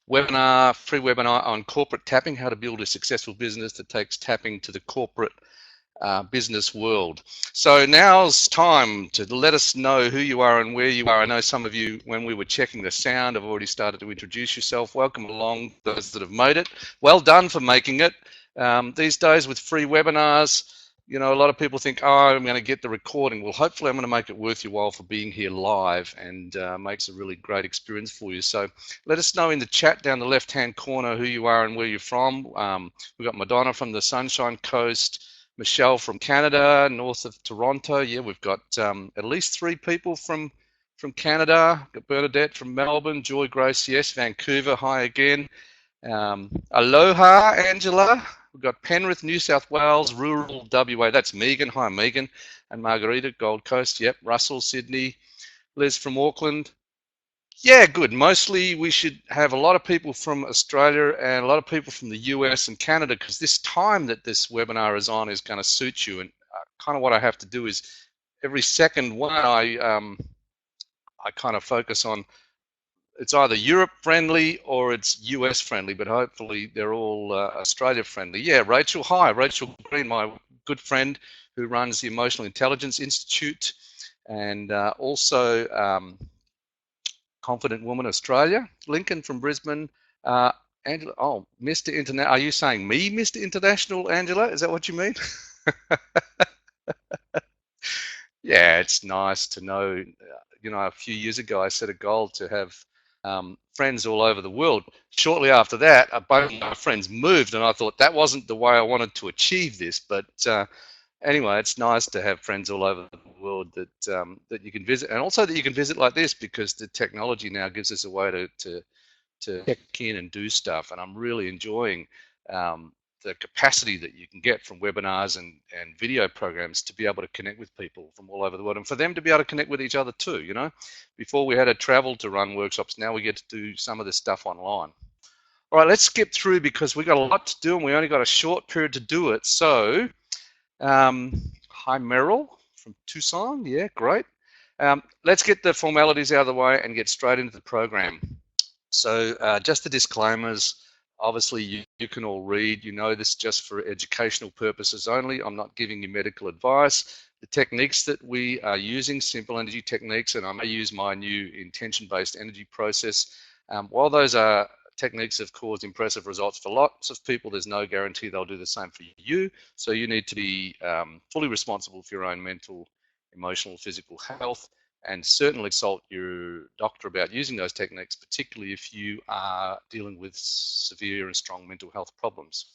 webinar, free webinar on corporate tapping, how to build a successful business that takes tapping to the corporate business world. So now's time to let us know who you are and where you are. I know some of you, when we were checking the sound, have already started to introduce yourself. Welcome along, those that have made it. Well done for making it. These days with free webinars, you know, a lot of people think, oh, I'm going to get the recording. Well, hopefully I'm going to make it worth your while for being here live, and makes a really great experience for you. So let us know in the chat down the left-hand corner who you are and where you're from. We've got Madonna from the Sunshine Coast, Michelle from Canada, north of Toronto. Yeah, we've got at least 3 people from Canada. Got Bernadette from Melbourne, Joy Grace, yes, Vancouver, hi again. Aloha, Angela. We've got Penrith, New South Wales, rural WA. That's Megan. Hi, Megan. And Margarita, Gold Coast. Yep. Russell, Sydney. Liz from Auckland. Yeah, good. Mostly we should have a lot of people from Australia and a lot of people from the US and Canada, because this time that this webinar is on is going to suit you. And kind of what I have to do is every second one I kind of focus on, it's either Europe friendly or it's US friendly, but hopefully they're all Australia friendly. Yeah, Rachel, hi. Rachel Green, my good friend who runs the Emotional Intelligence Institute, and also Confident Woman Australia. Lincoln from Brisbane. Angela, oh, Mr. International. Are you saying me, Mr. International, Angela? Is that what you mean? Yeah, it's nice to know. You know, a few years ago, I set a goal to have friends all over the world. Shortly after that, both of my friends moved, and I thought that wasn't the way I wanted to achieve this. But anyway, it's nice to have friends all over the world that that you can visit, and also that you can visit like this, because the technology now gives us a way to check in and do stuff. And I'm really enjoying the capacity that you can get from webinars and video programs to be able to connect with people from all over the world, and for them to be able to connect with each other too. You know, before we had to travel to run workshops, now we get to do some of this stuff online. All right, let's skip through because we've got a lot to do and we only got a short period to do it. So, hi Meryl from Tucson. Yeah, great. Let's get the formalities out of the way and get straight into the program. So just the disclaimers. Obviously, you can all read. You know this just for educational purposes only. I'm not giving you medical advice. The techniques that we are using, simple energy techniques, and I may use my new intention-based energy process. While those are techniques have caused impressive results for lots of people, there's no guarantee they'll do the same for you. So you need to be fully responsible for your own mental, emotional, physical health, and certainly consult your doctor about using those techniques, particularly if you are dealing with severe and strong mental health problems.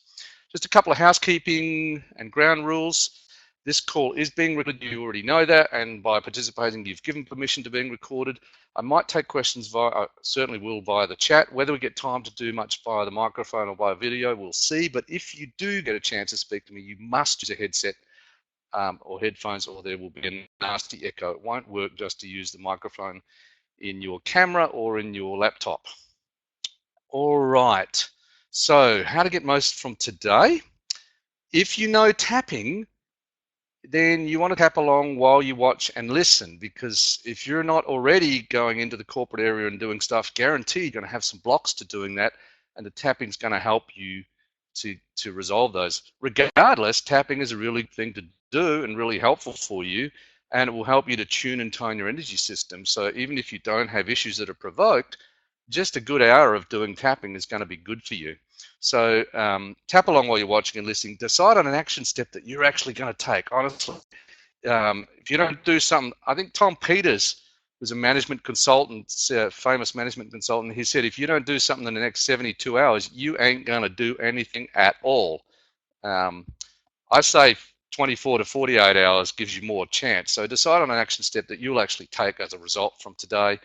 Just a couple of housekeeping and ground rules. This call is being recorded. You already know that, and by participating, you've given permission to being recorded. I might take questions certainly will via the chat. Whether we get time to do much via the microphone or via video, we'll see. But if you do get a chance to speak to me, you must use a headset or headphones, or there will be a nasty echo. It won't work just to use the microphone in your camera or in your laptop. All right, so how to get most from today. If you know tapping, then you want to tap along while you watch and listen, because if you're not already going into the corporate area and doing stuff, guaranteed you're going to have some blocks to doing that, and the tapping is going to help you to resolve those. Regardless, tapping is a really good thing to do and really helpful for you, and it will help you to tune and tone your energy system. So even if you don't have issues that are provoked, just a good hour of doing tapping is going to be good for you. So tap along while you're watching and listening. Decide on an action step that you're actually going to take. Honestly, if you don't do something, I think Tom Peters was a management consultant, famous management consultant. He said, if you don't do something in the next 72 hours, you ain't going to do anything at all. I say 24 to 48 hours gives you more chance. So decide on an action step that you'll actually take as a result from today.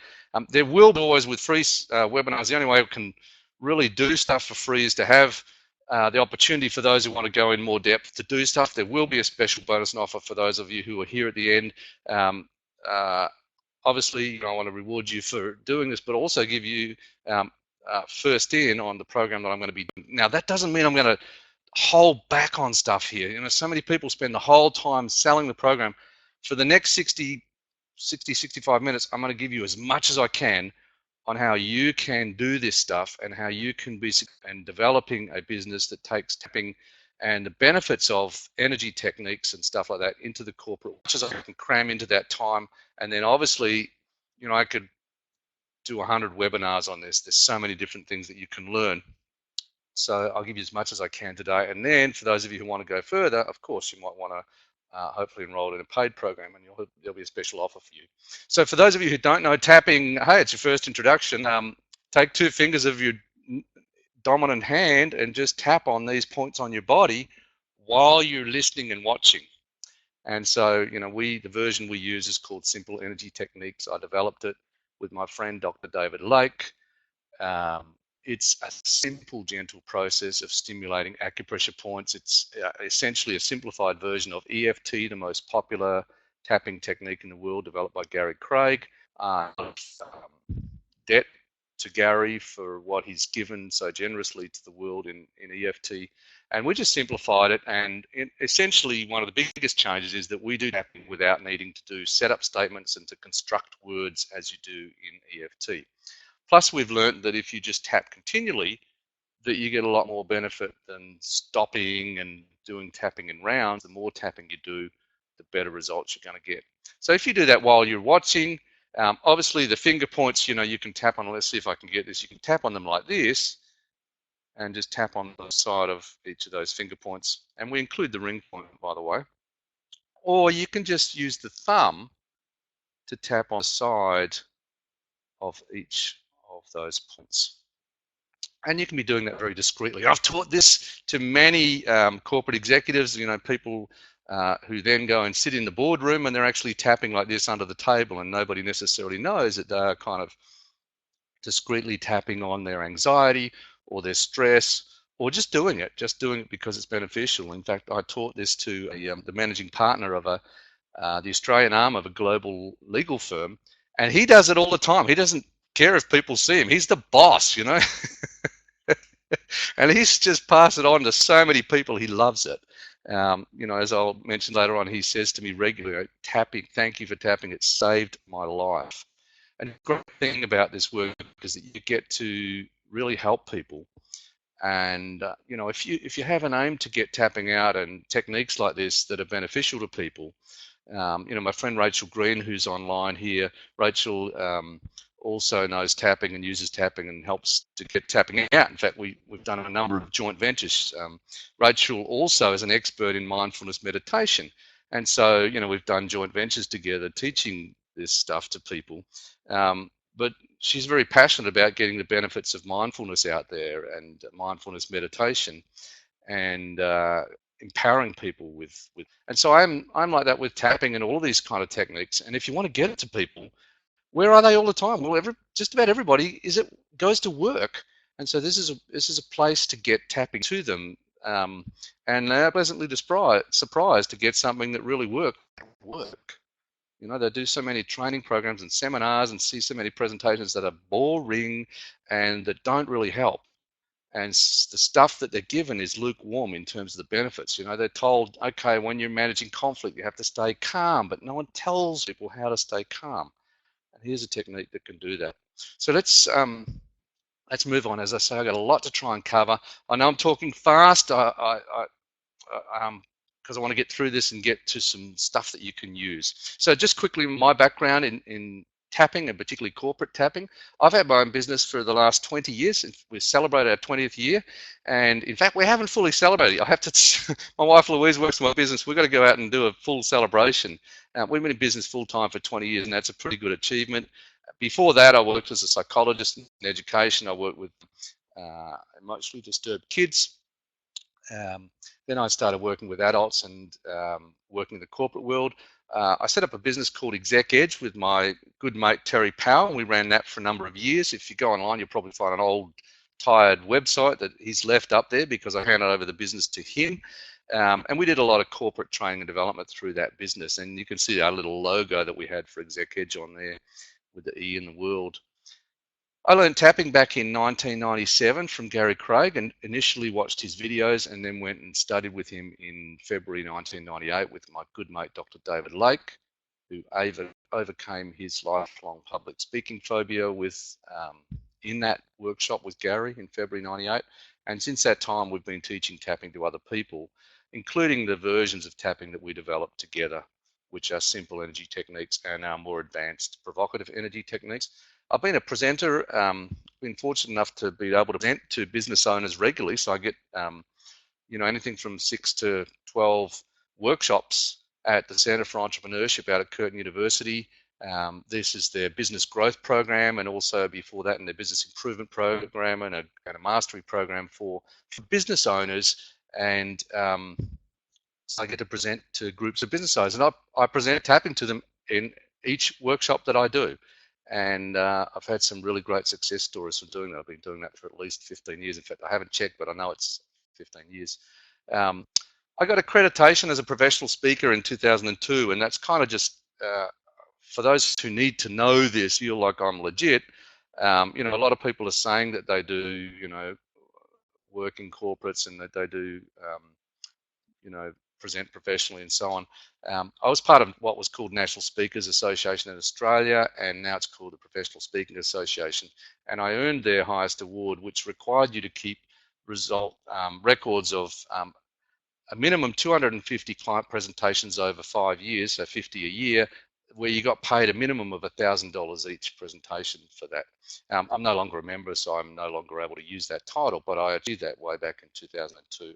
There will be always with free webinars. The only way we can really do stuff for free is to have the opportunity for those who want to go in more depth to do stuff. There will be a special bonus and offer for those of you who are here at the end. Obviously, I want to reward you for doing this, but also give you first in on the program that I'm going to be doing. Now, that doesn't mean I'm going to hold back on stuff here. You know, so many people spend the whole time selling the program. For the next 65 minutes, I'm going to give you as much as I can on how you can do this stuff and how you can be and developing a business that takes tapping and the benefits of energy techniques and stuff like that into the corporate, much as I can cram into that time. And then obviously, I could do 100 webinars on this. There's so many different things that you can learn. So I'll give you as much as I can today. And then for those of you who want to go further, of course, you might want to hopefully enroll in a paid program, and there'll be a special offer for you. So for those of you who don't know tapping, hey, it's your first introduction. Take 2 fingers of your dominant hand and just tap on these points on your body while you're listening and watching. And so, the version we use is called Simple Energy Techniques. I developed it with my friend, Dr. David Lake. It's a simple, gentle process of stimulating acupressure points. It's essentially a simplified version of EFT, the most popular tapping technique in the world, developed by Gary Craig. Debt to Gary for what he's given so generously to the world in EFT. And we just simplified it. And essentially, one of the biggest changes is that we do tapping without needing to do setup statements and to construct words as you do in EFT. Plus, we've learned that if you just tap continually, that you get a lot more benefit than stopping and doing tapping in rounds. The more tapping you do, the better results you're going to get. So if you do that while you're watching, obviously the finger points, you can tap on. Let's see if I can get this. You can tap on them like this and just tap on the side of each of those finger points. And we include the ring point, by the way. Or you can just use the thumb to tap on the side of each of those points. And you can be doing that very discreetly. I've taught this to many corporate executives, people who then go and sit in the boardroom and they're actually tapping like this under the table, and nobody necessarily knows that they're kind of discreetly tapping on their anxiety or their stress, or just doing it because it's beneficial. In fact, I taught this to the managing partner of the Australian arm of a global legal firm, and he does it all the time. He doesn't care if people see him. He's the boss, and he's just passed it on to so many people. He loves it. As I'll mention later on, he says to me regularly, tapping, thank you for tapping, it saved my life. And the great thing about this work is that you get to really help people. And if you have an aim to get tapping out and techniques like this that are beneficial to people, my friend Rachel Green, who's online here, Rachel also knows tapping and uses tapping and helps to get tapping out. In fact, we've done a number of joint ventures. Rachel also is an expert in mindfulness meditation. And so, we've done joint ventures together teaching this stuff to people. But she's very passionate about getting the benefits of mindfulness out there and mindfulness meditation and empowering people with. And so I'm like that with tapping and all these kind of techniques. And if you want to get it to people, where are they all the time? Well, just about everybody goes to work, and so this is a place to get tapping to them, and they're pleasantly surprised to get something that really work. They do so many training programs and seminars and see so many presentations that are boring and that don't really help. And the stuff that they're given is lukewarm in terms of the benefits. They're told, okay, when you're managing conflict, you have to stay calm, but no one tells people how to stay calm. And here's a technique that can do that. So let's move on. As I say, I've got a lot to try and cover. I know I'm talking fast because I want to get through this and get to some stuff that you can use. So just quickly, my background in tapping, and particularly corporate tapping. I've had my own business for the last 20 years. We celebrated our 20th year. And in fact, we haven't fully celebrated. I have to, my wife Louise works in my business. We've got to go out and do a full celebration. We've been in business full time for 20 years, and that's a pretty good achievement. Before that, I worked as a psychologist in education. I worked with emotionally disturbed kids. Then I started working with adults and working in the corporate world. I set up a business called Exec Edge with my good mate Terry Powell. We ran that for a number of years. If you go online, you'll probably find an old tired website that he's left up there because I handed over the business to him. And we did a lot of corporate training and development through that business. And you can see our little logo that we had for Exec Edge on there with the E in the world. I learned tapping back in 1997 from Gary Craig and initially watched his videos and then went and studied with him in February 1998 with my good mate, Dr. David Lake, who Ava overcame his lifelong public speaking phobia in that workshop with Gary in February '98. And since that time, we've been teaching tapping to other people, including the versions of tapping that we developed together, which are simple energy techniques and our more advanced provocative energy techniques. I've been a presenter, been fortunate enough to be able to present to business owners regularly. So I get, anything from 6 to 12 workshops at the Centre for Entrepreneurship out at Curtin University. This is their business growth program, and also before that in their business improvement program and a mastery program for business owners. And so I get to present to groups of business owners, and I present tapping to them in each workshop that I do. And I've had some really great success stories from doing that. I've been doing that for at least 15 years. In fact, I haven't checked, but I know it's 15 years. I got accreditation as a professional speaker in 2002, and that's kind of just for those who need to know this, feel like I'm legit. A lot of people are saying that they do, work in corporates and that they do, present professionally and so on. I was part of what was called National Speakers Association in Australia, and now it's called the Professional Speaking Association. And I earned their highest award, which required you to keep records of a minimum 250 client presentations over 5 years, so 50 a year, where you got paid a minimum of $1,000 each presentation for that. I'm no longer a member, so I'm no longer able to use that title, but I achieved that way back in 2002.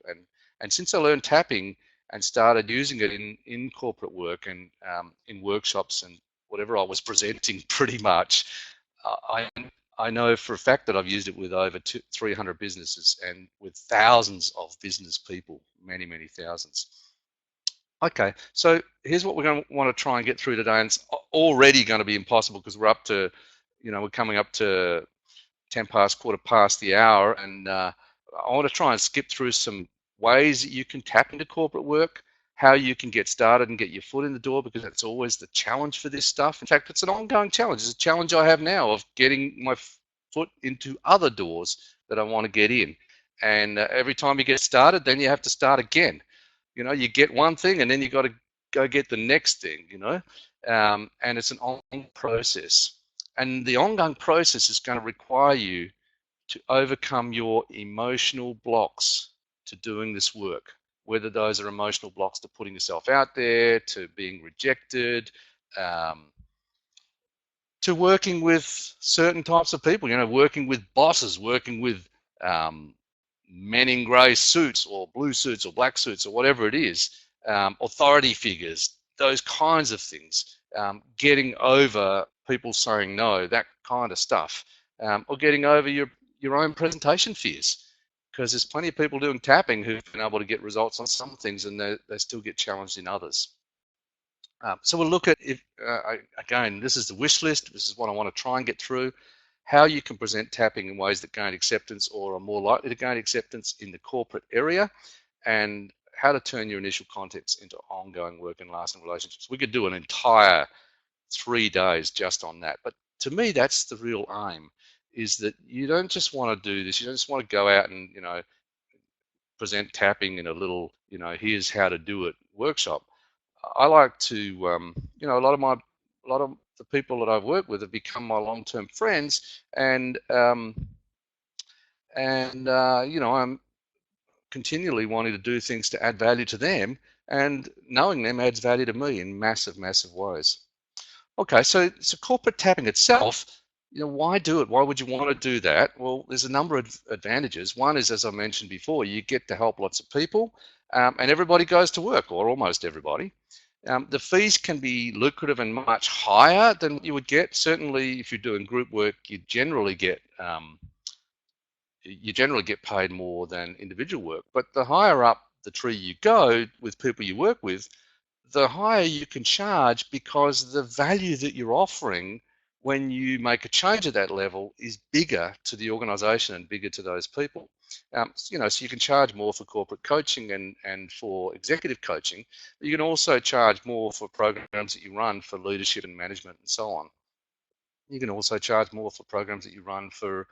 And since I learned tapping and started using it in corporate work and in workshops and whatever I was presenting, pretty much, I know for a fact that I've used it with over 300 businesses and with thousands of business people, many, many thousands. Okay, so here's what we're going to want to try and get through today, and it's already going to be impossible because we're up to, we're coming up to 10 past, quarter past the hour, and I want to try and skip through some ways that you can tap into corporate work, how you can get started and get your foot in the door, because that's always the challenge for this stuff. In fact, it's an ongoing challenge. It's a challenge I have now of getting my foot into other doors that I want to get in. And every time you get started, then you have to start again. You get one thing and then you got to go get the next thing, and it's an ongoing process. And the ongoing process is going to require you to overcome your emotional blocks to doing this work, whether those are emotional blocks to putting yourself out there, to being rejected, to working with certain types of people, working with bosses, working with men in grey suits or blue suits or black suits or whatever it is, authority figures, those kinds of things, getting over people saying no, that kind of stuff, or getting over your own presentation fears, because there's plenty of people doing tapping who've been able to get results on some things and they still get challenged in others. So we'll look at, again, this is the wish list. This is what I want to try and get through, how you can present tapping in ways that gain acceptance or are more likely to gain acceptance in the corporate area, and how to turn your initial contacts into ongoing work and lasting relationships. We could do an entire 3 days just on that. But to me, that's the real aim, is that you don't just want to do this. You don't just want to go out and, present tapping in a little, here's how to do it workshop. I like to, a lot of the people that I've worked with have become my long-term friends, and I'm continually wanting to do things to add value to them, and knowing them adds value to me in massive, massive ways. Okay, so corporate tapping itself, why do it? Why would you want to do that? Well, there's a number of advantages. One is, as I mentioned before, you get to help lots of people, and everybody goes to work, or almost everybody. The fees can be lucrative and much higher than what you would get. Certainly, if you're doing group work, you generally get paid more than individual work. But the higher up the tree you go with people you work with, the higher you can charge, because the value that you're offering when you make a change at that level is bigger to the organization and bigger to those people. So you can charge more for corporate coaching and for executive coaching, but you can also charge more for programs that you run for leadership and management and so on. You can also charge more for programs that you run for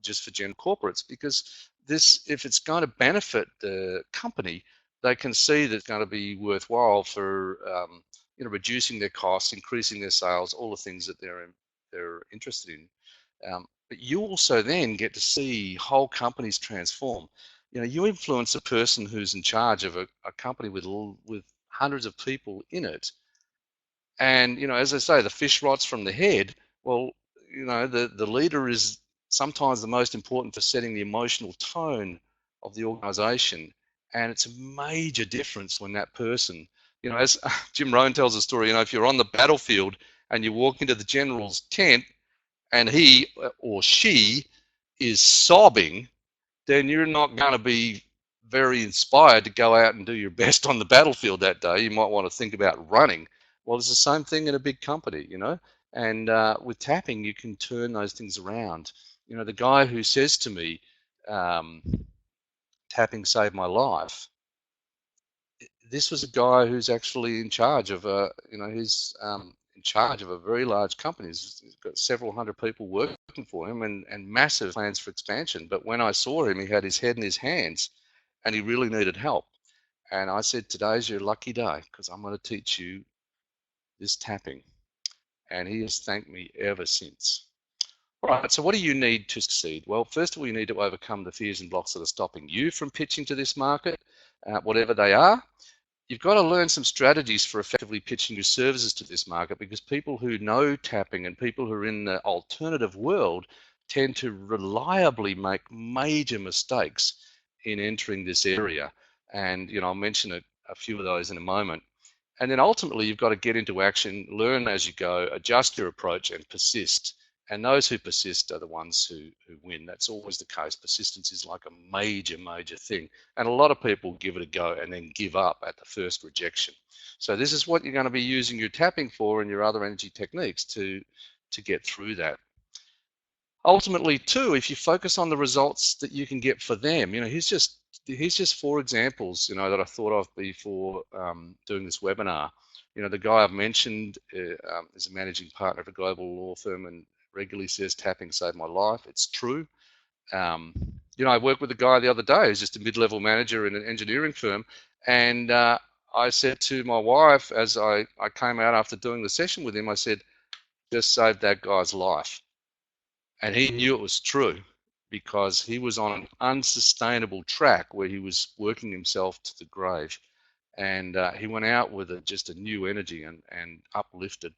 just for general corporates, because if it's going to benefit the company, they can see that it's going to be worthwhile for reducing their costs, increasing their sales, all the things that they're interested in. But you also then get to see whole companies transform. You influence a person who's in charge of a company with hundreds of people in it, and as I say, the fish rots from the head. Well, the leader is sometimes the most important for setting the emotional tone of the organization, and it's a major difference when that person, as Jim Rohn tells a story, if you're on the battlefield and you walk into the general's tent and he or she is sobbing, then you're not going to be very inspired to go out and do your best on the battlefield that day. You might want to think about running. Well, it's the same thing in a big company, and with tapping, you can turn those things around. The guy who says to me, um, tapping saved my life, this was a guy who's actually in charge of he's in charge of a very large company. He's got several hundred people working for him and massive plans for expansion. But when I saw him, he had his head in his hands and he really needed help. And I said, today's your lucky day because I'm going to teach you this tapping. And he has thanked me ever since. All right, so what do you need to succeed? Well, first of all, you need to overcome the fears and blocks that are stopping you from pitching to this market, whatever they are. You've got to learn some strategies for effectively pitching your services to this market, because people who know tapping and people who are in the alternative world tend to reliably make major mistakes in entering this area. And, I'll mention a few of those in a moment. And then ultimately, you've got to get into action, learn as you go, adjust your approach, and persist. And those who persist are the ones who win. That's always the case. Persistence is like a major, major thing. And a lot of people give it a go and then give up at the first rejection. So this is what you're going to be using your tapping for and your other energy techniques to get through that. Ultimately, too, if you focus on the results that you can get for them, here's just four examples, that I thought of before doing this webinar. The guy I've mentioned is a managing partner of a global law firm and regularly says tapping saved my life. It's true. I worked with a guy the other day who's just a mid-level manager in an engineering firm, and I said to my wife as I came out after doing the session with him, I said, just saved that guy's life. And he knew it was true because he was on an unsustainable track where he was working himself to the grave. And he went out with just a new energy and uplifted.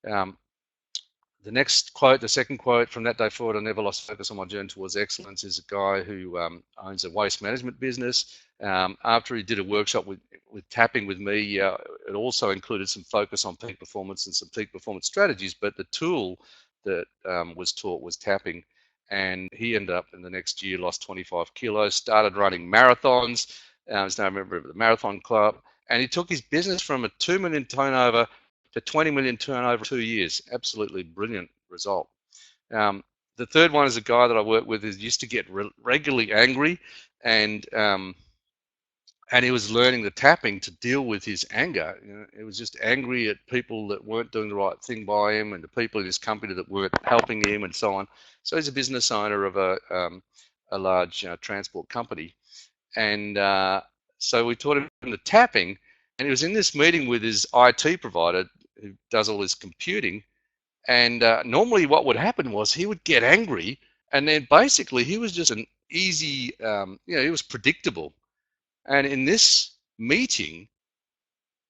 The next quote, the second quote, from that day forward, I never lost focus on my journey towards excellence, is a guy who owns a waste management business. After he did a workshop with tapping with me, it also included some focus on peak performance and some peak performance strategies, but the tool that was taught was tapping. And he ended up in the next year, lost 25 kilos, started running marathons, he's now a member of the Marathon Club, and he took his business from a 2 million turnover to 20 million turnover in 2 years. Absolutely brilliant result. The third one is a guy that I work with who used to get regularly angry, and he was learning the tapping to deal with his anger. He was just angry at people that weren't doing the right thing by him and the people in his company that weren't helping him and so on. So he's a business owner of a large transport company. And so we taught him the tapping, and he was in this meeting with his IT provider who does all his computing. And normally what would happen was he would get angry, and then basically he was just an easy, he was predictable. And in this meeting,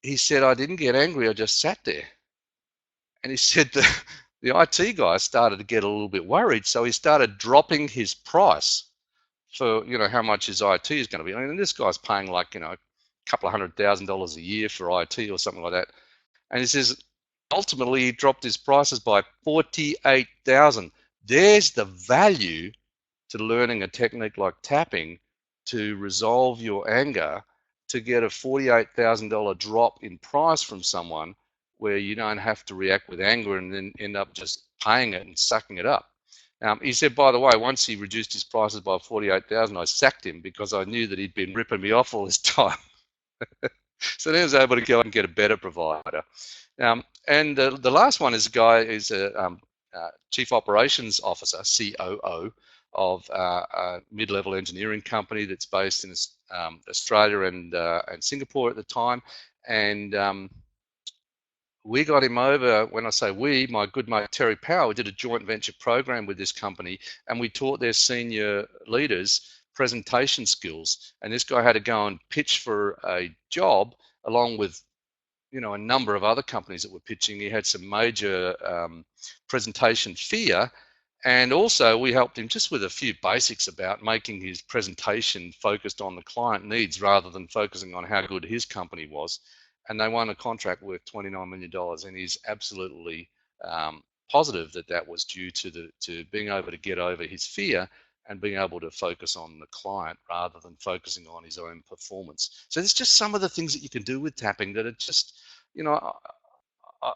he said, I didn't get angry, I just sat there. And he said the IT guy started to get a little bit worried, so he started dropping his price for how much his IT is going to be. I mean, this guy's paying like a couple of $100,000 a year for IT or something like that. And he says ultimately he dropped his prices by 48,000. There's the value to learning a technique like tapping to resolve your anger, to get a $48,000 drop in price from someone where you don't have to react with anger and then end up just paying it and sucking it up. He said, by the way, once he reduced his prices by 48,000, I sacked him because I knew that he'd been ripping me off all this time. So then I was able to go and get a better provider. And the last one is a guy who's a chief operations officer, COO, of a mid-level engineering company that's based in Australia and Singapore at the time. And we got him over. When I say we, my good mate Terry Power did a joint venture program with this company, and we taught their senior leaders presentation skills. And this guy had to go and pitch for a job along with a number of other companies that were pitching. He had some major presentation fear, and also we helped him just with a few basics about making his presentation focused on the client needs rather than focusing on how good his company was. And they won a contract worth $29 million, and he's absolutely positive that that was due to being able to get over his fear and being able to focus on the client rather than focusing on his own performance. So there's just some of the things that you can do with tapping that are just, you know, I,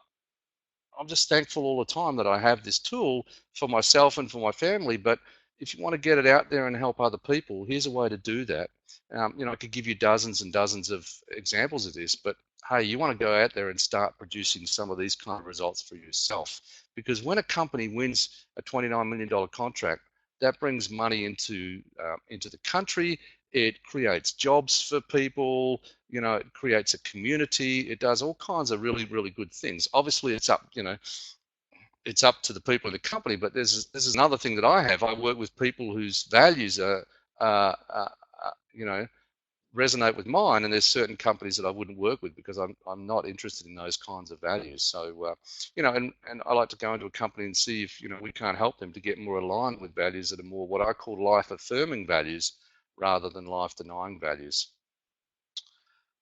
I'm just thankful all the time that I have this tool for myself and for my family. But if you want to get it out there and help other people, here's a way to do that. I could give you dozens and dozens of examples of this, but hey, you want to go out there and start producing some of these kind of results for yourself. Because when a company wins a $29 million contract, that brings money into the country. It creates jobs for people. It creates a community. It does all kinds of really, really good things. Obviously, it's up to the people in the company. But this is another thing that I have. I work with people whose values resonate with mine, and there's certain companies that I wouldn't work with because I'm not interested in those kinds of values. So and I like to go into a company and see if we can't help them to get more aligned with values that are more what I call life affirming values rather than life denying values.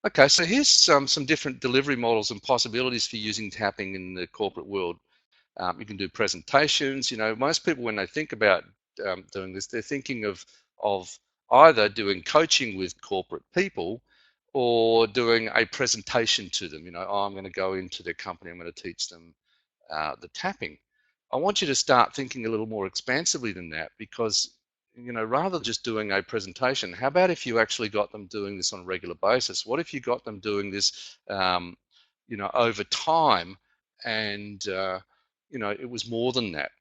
Okay, so here's some different delivery models and possibilities for using tapping in the corporate world. You can do presentations. Most people, when they think about doing this, they're thinking of either doing coaching with corporate people or doing a presentation to them. I'm going to go into their company, I'm going to teach them the tapping. I want you to start thinking a little more expansively than that, because rather than just doing a presentation, how about if you actually got them doing this on a regular basis? What if you got them doing this over time, and it was more than that?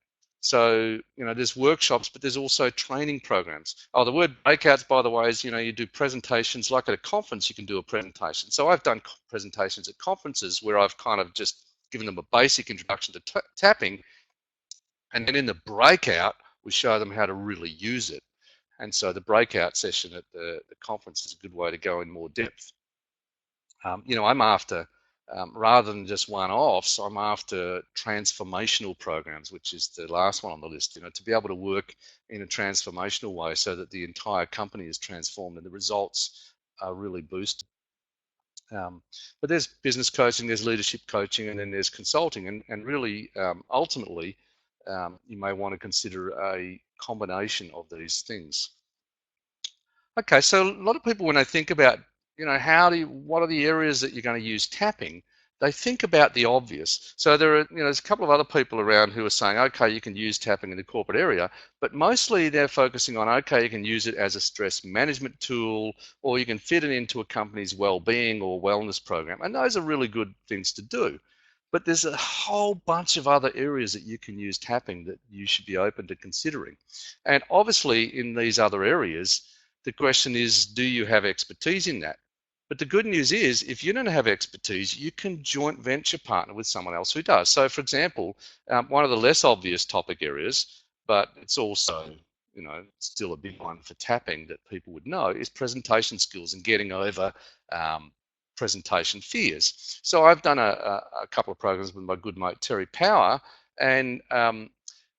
So there's workshops, but there's also training programs. Oh, the word breakouts, by the way, is you do presentations. Like at a conference, you can do a presentation. So I've done presentations at conferences where I've kind of just given them a basic introduction to tapping, and then in the breakout, we show them how to really use it. And so the breakout session at the conference is a good way to go in more depth. I'm after, rather than just one-offs, I'm after transformational programs, which is the last one on the list, to be able to work in a transformational way so that the entire company is transformed and the results are really boosted. But there's business coaching, there's leadership coaching, and then there's consulting. And really, ultimately, you may want to consider a combination of these things. Okay, so a lot of people, when they think about, what are the areas that you're going to use tapping, they think about the obvious. So there's a couple of other people around who are saying, okay, you can use tapping in the corporate area, but mostly they're focusing on, okay, you can use it as a stress management tool, or you can fit it into a company's well-being or wellness program. And those are really good things to do. But there's a whole bunch of other areas that you can use tapping that you should be open to considering. And obviously in these other areas, the question is, do you have expertise in that? But the good news is, if you don't have expertise, you can joint venture partner with someone else who does. So for example, one of the less obvious topic areas, but it's also, still a big one for tapping that people would know, is presentation skills and getting over presentation fears. So I've done a couple of programs with my good mate Terry Power, and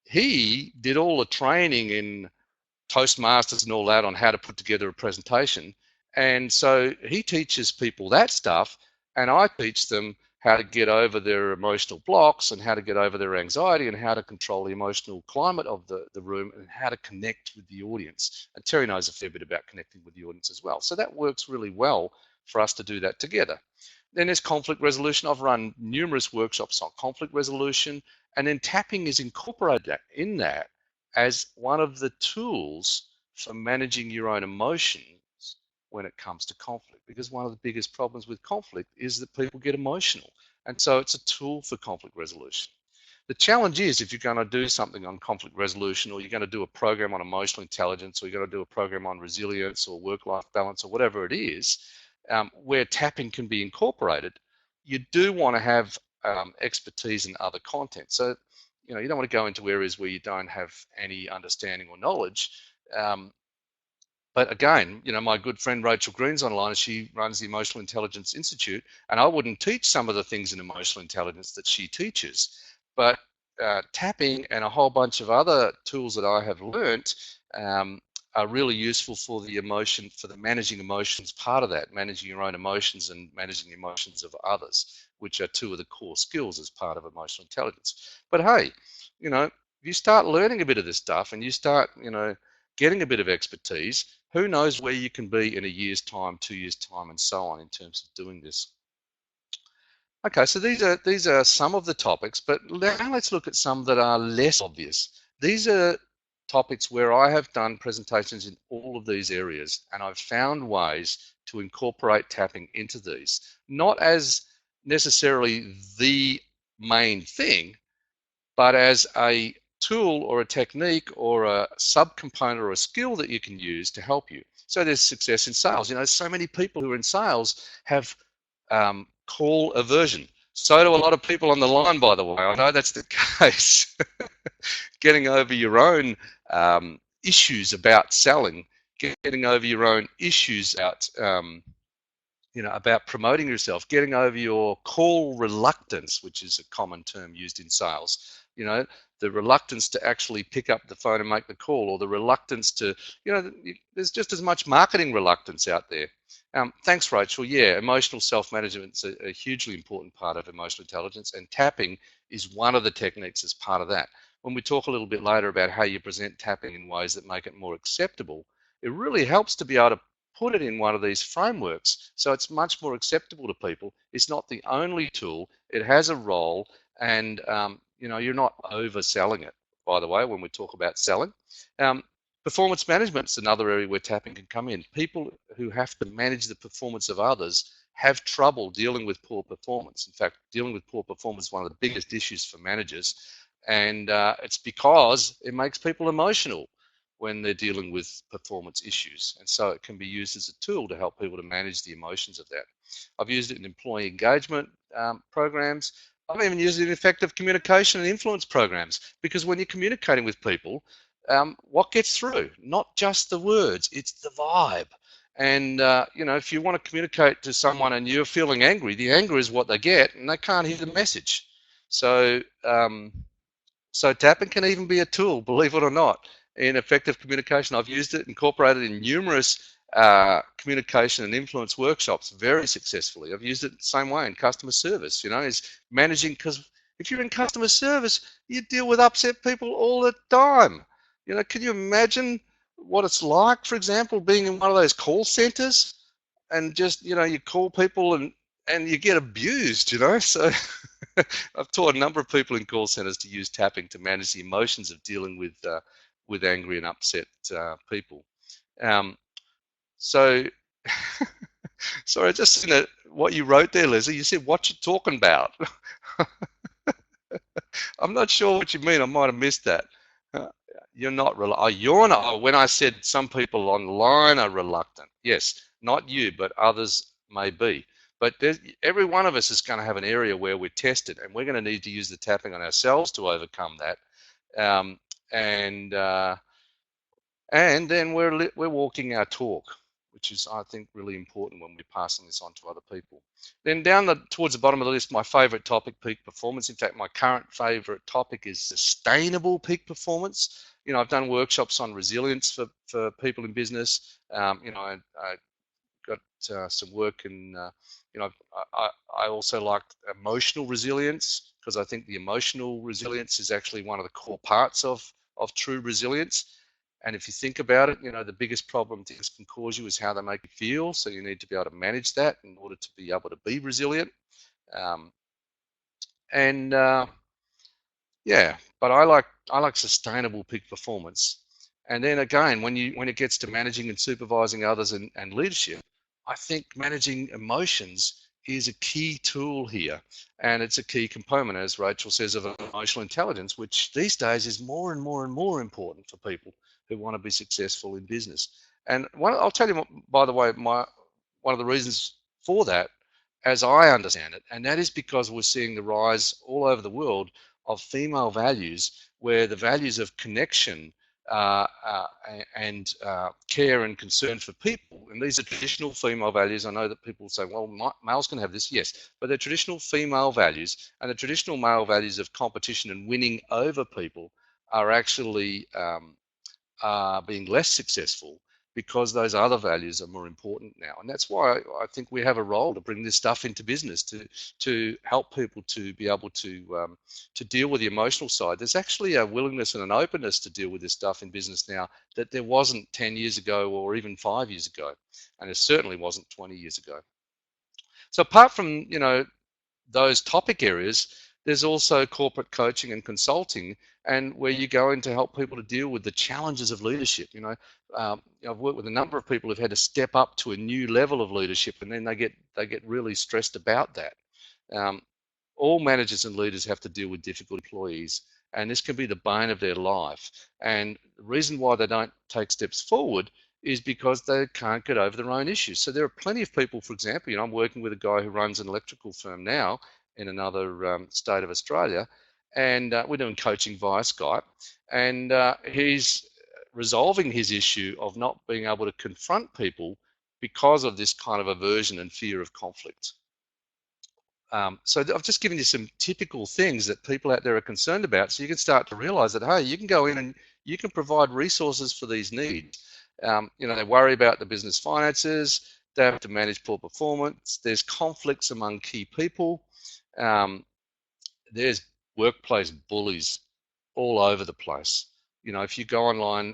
he did all the training in Toastmasters and all that on how to put together a presentation. And so he teaches people that stuff, and I teach them how to get over their emotional blocks and how to get over their anxiety and how to control the emotional climate of the room and how to connect with the audience. And Terry knows a fair bit about connecting with the audience as well. So that works really well for us to do that together. Then there's conflict resolution. I've run numerous workshops on conflict resolution, and then tapping is incorporated in that as one of the tools for managing your own emotions when it comes to conflict, because one of the biggest problems with conflict is that people get emotional, and so it's a tool for conflict resolution. The challenge is, if you're going to do something on conflict resolution, or you're going to do a program on emotional intelligence, or you're going to do a program on resilience or work-life balance or whatever it is, where tapping can be incorporated, you do want to have expertise in other content. So, you know, you don't want to go into areas where you don't have any understanding or knowledge. But again, you know, my good friend Rachel Green's online, and she runs the Emotional Intelligence Institute, and I wouldn't teach some of the things in emotional intelligence that she teaches. But tapping and a whole bunch of other tools that I have learnt are really useful for the managing emotions part of that, managing your own emotions and managing the emotions of others, which are two of the core skills as part of emotional intelligence. But hey, you know, if you start learning a bit of this stuff and you start, you know, getting a bit of expertise, who knows where you can be in a year's time, 2 years' time, and so on in terms of doing this. Okay, so these are some of the topics, but now let's look at some that are less obvious. These are topics where I have done presentations in all of these areas, and I've found ways to incorporate tapping into these, not as necessarily the main thing, but as a tool or a technique or a subcomponent or a skill that you can use to help you. So there's success in sales. You know, so many people who are in sales have call aversion. So do a lot of people on the line, by the way. I know that's the case. Getting over your own issues about selling, getting over your own issues about you know, about promoting yourself, getting over your call reluctance, which is a common term used in sales. You know, the reluctance to actually pick up the phone and make the call, or the reluctance to, you know, there's just as much marketing reluctance out there. Thanks, Rachel. Yeah, emotional self-management is a hugely important part of emotional intelligence, and tapping is one of the techniques as part of that. When we talk a little bit later about how you present tapping in ways that make it more acceptable, it really helps to be able to put it in one of these frameworks so it's much more acceptable to people. It's not the only tool. It has a role, and you know, you're not overselling it, by the way, when we talk about selling. Performance management is another area where tapping can come in. People who have to manage the performance of others have trouble dealing with poor performance. In fact, dealing with poor performance is one of the biggest issues for managers, and it's because it makes people emotional when they're dealing with performance issues. And so it can be used as a tool to help people to manage the emotions of that. I've used it in employee engagement programs. I've even used it in effective communication and influence programs, because when you're communicating with people, what gets through? Not just the words, it's the vibe. And you know, if you want to communicate to someone and you're feeling angry, the anger is what they get, and they can't hear the message. So so tapping can even be a tool, believe it or not, in effective communication. I've used it, incorporated in numerous communication and influence workshops very successfully. I've used it the same way in customer service, you know, is managing, because if you're in customer service, you deal with upset people all the time. You know, can you imagine what it's like, for example, being in one of those call centers and just, you know, you call people and you get abused, you know? So I've taught a number of people in call centers to use tapping to manage the emotions of dealing with angry and upset people. So, sorry, just seen what you wrote there, Leslie. You said, "What you talking about?" I'm not sure what you mean. I might have missed that. Uh, you're not. Oh, you're not. Oh, when I said some people online are reluctant, yes, not you, but others may be. But every one of us is going to have an area where we're tested, and we're going to need to use the tapping on ourselves to overcome that. Um, and and then we're walking our talk, which is, I think, really important when we're passing this on to other people. Then towards the bottom of the list, my favorite topic, peak performance. In fact, my current favorite topic is sustainable peak performance. You know, I've done workshops on resilience for people in business. You know, I got some work in, you know, I also like emotional resilience, because I think the emotional resilience is actually one of the core parts of true resilience. And if you think about it, you know, the biggest problem things can cause you is how they make you feel. So you need to be able to manage that in order to be able to be resilient. Um, and yeah, but I like sustainable peak performance. And then again, when it gets to managing and supervising others and leadership, I think managing emotions is a key tool here, and it's a key component, as Rachel says, of emotional intelligence, which these days is more and more and more important for people who want to be successful in business. And I'll tell you, by the way, one of the reasons for that as I understand it, and that is because we're seeing the rise all over the world of female values, where the values of connection uh, and care and concern for people, and these are traditional female values. I know that people say, well, males can have this, yes, but they're traditional female values, and the traditional male values of competition and winning over people are actually being less successful because those other values are more important now. And that's why I think we have a role to bring this stuff into business, to help people to be able to deal with the emotional side. There's actually a willingness and an openness to deal with this stuff in business now that there wasn't 10 years ago or even 5 years ago, and it certainly wasn't 20 years ago. So apart from, those topic areas, there's also corporate coaching and consulting, and where you go in to help people to deal with the challenges of leadership. I've worked with a number of people who've had to step up to a new level of leadership, and then they get really stressed about that. Um, all managers and leaders have to deal with difficult employees, and this can be the bane of their life. And the reason why they don't take steps forward is because they can't get over their own issues. So there are plenty of people, for example, I'm working with a guy who runs an electrical firm now in another state of Australia, and we're doing coaching via Skype, and he's resolving his issue of not being able to confront people because of this kind of aversion and fear of conflict. So I've just given you some typical things that people out there are concerned about, so you can start to realize that, hey, you can go in and you can provide resources for these needs. They worry about the business finances, they have to manage poor performance, there's conflicts among key people, there's workplace bullies all over the place. If you go online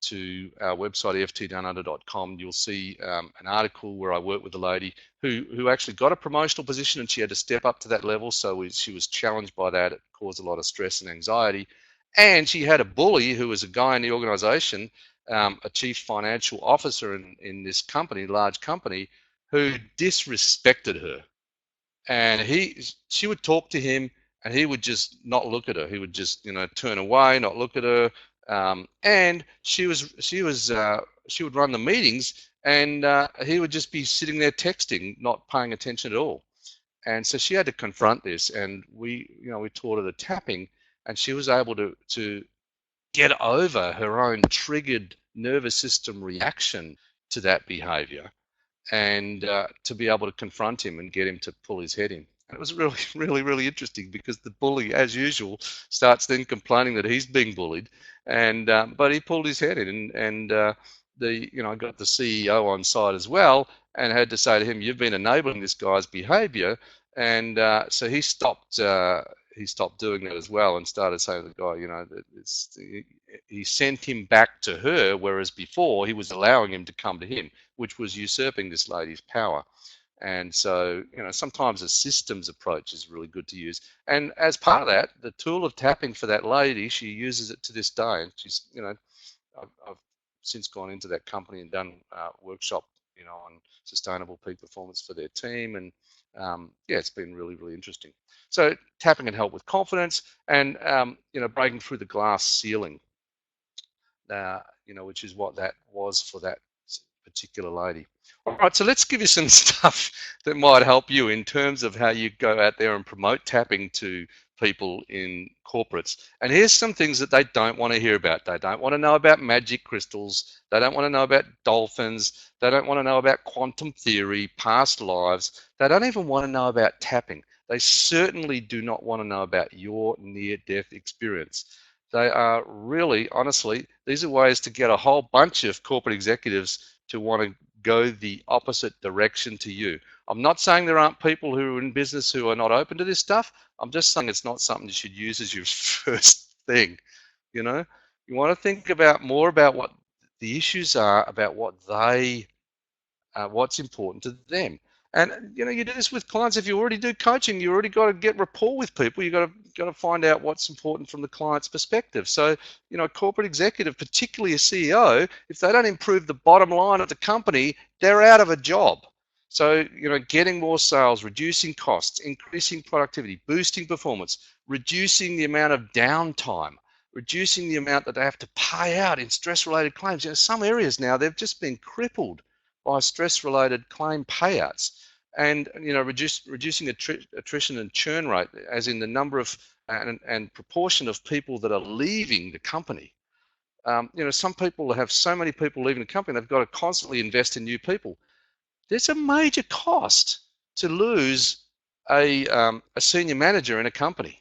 to our website, eftdownunder.com, you'll see an article where I worked with a lady who actually got a promotional position, and she had to step up to that level. So she was challenged by that. It caused a lot of stress and anxiety. And she had a bully who was a guy in the organization, a chief financial officer in this company, large company, who disrespected her. And she would talk to him, and he would just not look at her. He would just turn away, not look at her. And she would run the meetings, and he would just be sitting there texting, not paying attention at all. And so she had to confront this, and we taught her the tapping, and she was able to get over her own triggered nervous system reaction to that behavior, and to be able to confront him and get him to pull his head in. And it was really, really, really interesting, because the bully, as usual, starts then complaining that he's being bullied, and but he pulled his head in, and I got the CEO on side as well, and had to say to him, "You've been enabling this guy's behaviour," and so he stopped. He stopped doing that as well, and started saying to the guy, that he sent him back to her, whereas before he was allowing him to come to him, which was usurping this lady's power. And so, sometimes a systems approach is really good to use. And as part of that, the tool of tapping for that lady, she uses it to this day. And she's, I've since gone into that company and done a workshop, on sustainable peak performance for their team. And yeah, it's been really, really interesting. So tapping can help with confidence, and, breaking through the glass ceiling, which is what that was for that particular lady. All right, so let's give you some stuff that might help you in terms of how you go out there and promote tapping to people in corporates. And here's some things that they don't want to hear about. They don't want to know about magic crystals. They don't want to know about dolphins. They don't want to know about quantum theory, past lives. They don't even want to know about tapping. They certainly do not want to know about your near-death experience. They are really, honestly, these are ways to get a whole bunch of corporate executives to want to go the opposite direction to you. I'm not saying there aren't people who are in business who are not open to this stuff. I'm just saying it's not something you should use as your first thing. You want to think about more about what the issues are, about what's important to them. And you do this with clients. If you already do coaching, you already got to get rapport with people. You got to find out what's important from the client's perspective. So, a corporate executive, particularly a CEO, if they don't improve the bottom line of the company, they're out of a job. So, getting more sales, reducing costs, increasing productivity, boosting performance, reducing the amount of downtime, reducing the amount that they have to pay out in stress-related claims. Some areas now, they've just been crippled by stress-related claim payouts. and reducing attrition and churn rate, as in the number of and proportion of people that are leaving the company. Some people have so many people leaving the company, they've got to constantly invest in new people. There's a major cost to lose a senior manager in a company.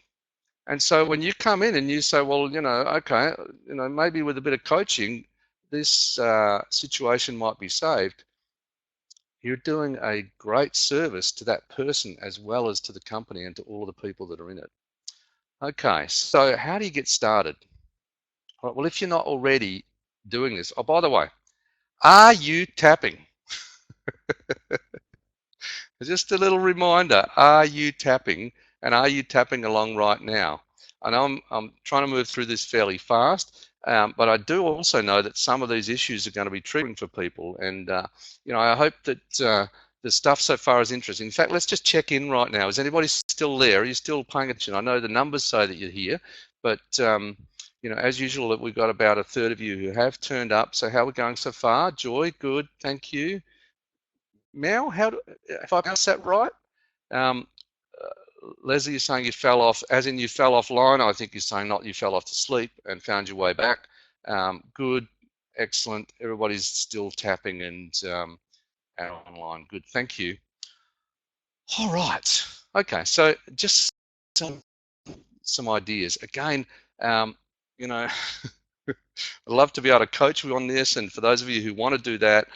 And so when you come in and you say, well, okay, maybe with a bit of coaching, this situation might be saved, you're doing a great service to that person as well as to the company and to all of the people that are in it. Okay, so how do you get started? All right, well, if you're not already doing this, oh, by the way, are you tapping? Just a little reminder, are you tapping, and are you tapping along right now? I know I'm trying to move through this fairly fast, but I do also know that some of these issues are going to be triggering for people, and I hope that the stuff so far is interesting. In fact, let's just check in right now. Is anybody still there? Are you still paying attention? I know the numbers say that you're here, but as usual, we've got about a third of you who have turned up. So how are we going so far? Joy, good, thank you. Mel, if I pronounced that right? Um, Leslie, you're saying you fell off, as in you fell offline. I think you're saying not you fell off to sleep and found your way back. Good, excellent. Everybody's still tapping and online. Good, thank you. All right. Okay, so just some ideas. Again, I'd love to be able to coach you on this, and for those of you who want to do that,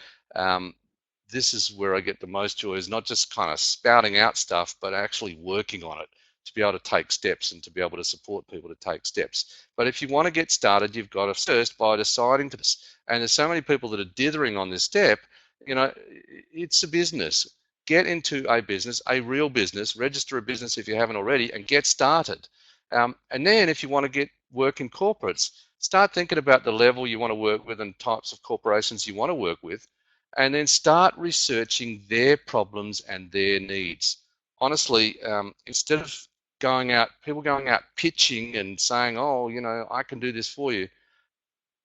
this is where I get the most joy, is not just kind of spouting out stuff, but actually working on it to be able to take steps and to be able to support people to take steps. But if you want to get started, you've got to first by deciding for this. And there's so many people that are dithering on this step. It's a business. Get into a business, a real business, register a business if you haven't already, and get started. And then if you want to get work in corporates, start thinking about the level you want to work with and types of corporations you want to work with, and then start researching their problems and their needs. Honestly, instead of people going out pitching and saying, oh, I can do this for you,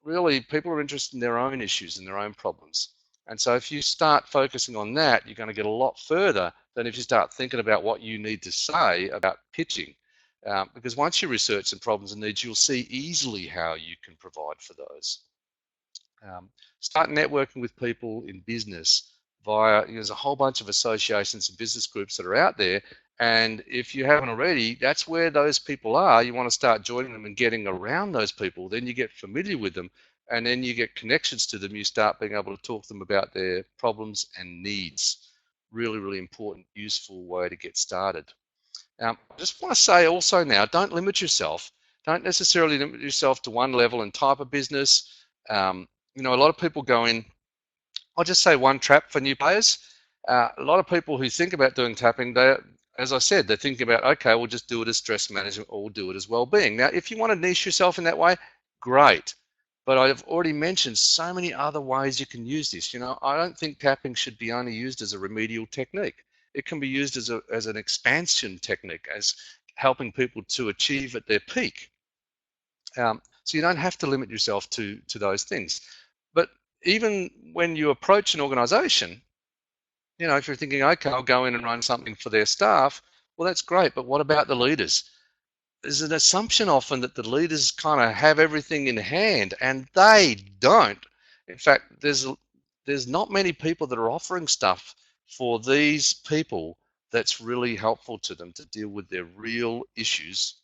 really people are interested in their own issues and their own problems. And so if you start focusing on that, you're going to get a lot further than if you start thinking about what you need to say about pitching. Because once you research some problems and needs, you'll see easily how you can provide for those. Start networking with people in business via, there's a whole bunch of associations and business groups that are out there, and if you haven't already, that's where those people are. You want to start joining them and getting around those people. Then you get familiar with them, and then you get connections to them. You start being able to talk to them about their problems and needs. Really, really important, useful way to get started. I just want to say also now, don't limit yourself. Don't necessarily limit yourself to one level and type of business. A lot of people go in, I'll just say one trap for new players. A lot of people who think about doing tapping, as I said, they're thinking about, okay, we'll just do it as stress management or we'll do it as well-being. Now, if you want to niche yourself in that way, great. But I've already mentioned so many other ways you can use this. I don't think tapping should be only used as a remedial technique. It can be used as an expansion technique, as helping people to achieve at their peak. So you don't have to limit yourself to those things. But even when you approach an organization, if you're thinking, okay, I'll go in and run something for their staff, well, that's great. But what about the leaders? There's an assumption often that the leaders kind of have everything in hand, and they don't. In fact, there's not many people that are offering stuff for these people that's really helpful to them to deal with their real issues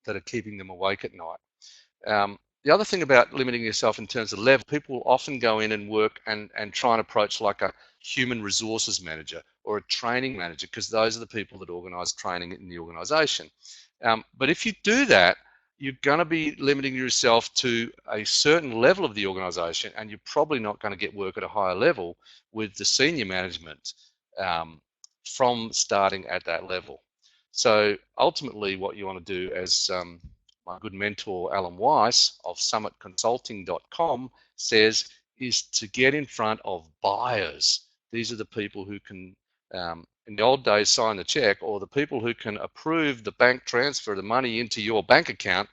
that are keeping them awake at night. The other thing about limiting yourself in terms of level, people often go in and work and try and approach like a human resources manager or a training manager, because those are the people that organize training in the organization. But if you do that, you're going to be limiting yourself to a certain level of the organization, and you're probably not going to get work at a higher level with the senior management from starting at that level. So ultimately what you want to do, as my good mentor Alan Weiss of summitconsulting.com says, is to get in front of buyers. These are the people who can, in the old days, sign the check, or the people who can approve the bank transfer the money into your bank account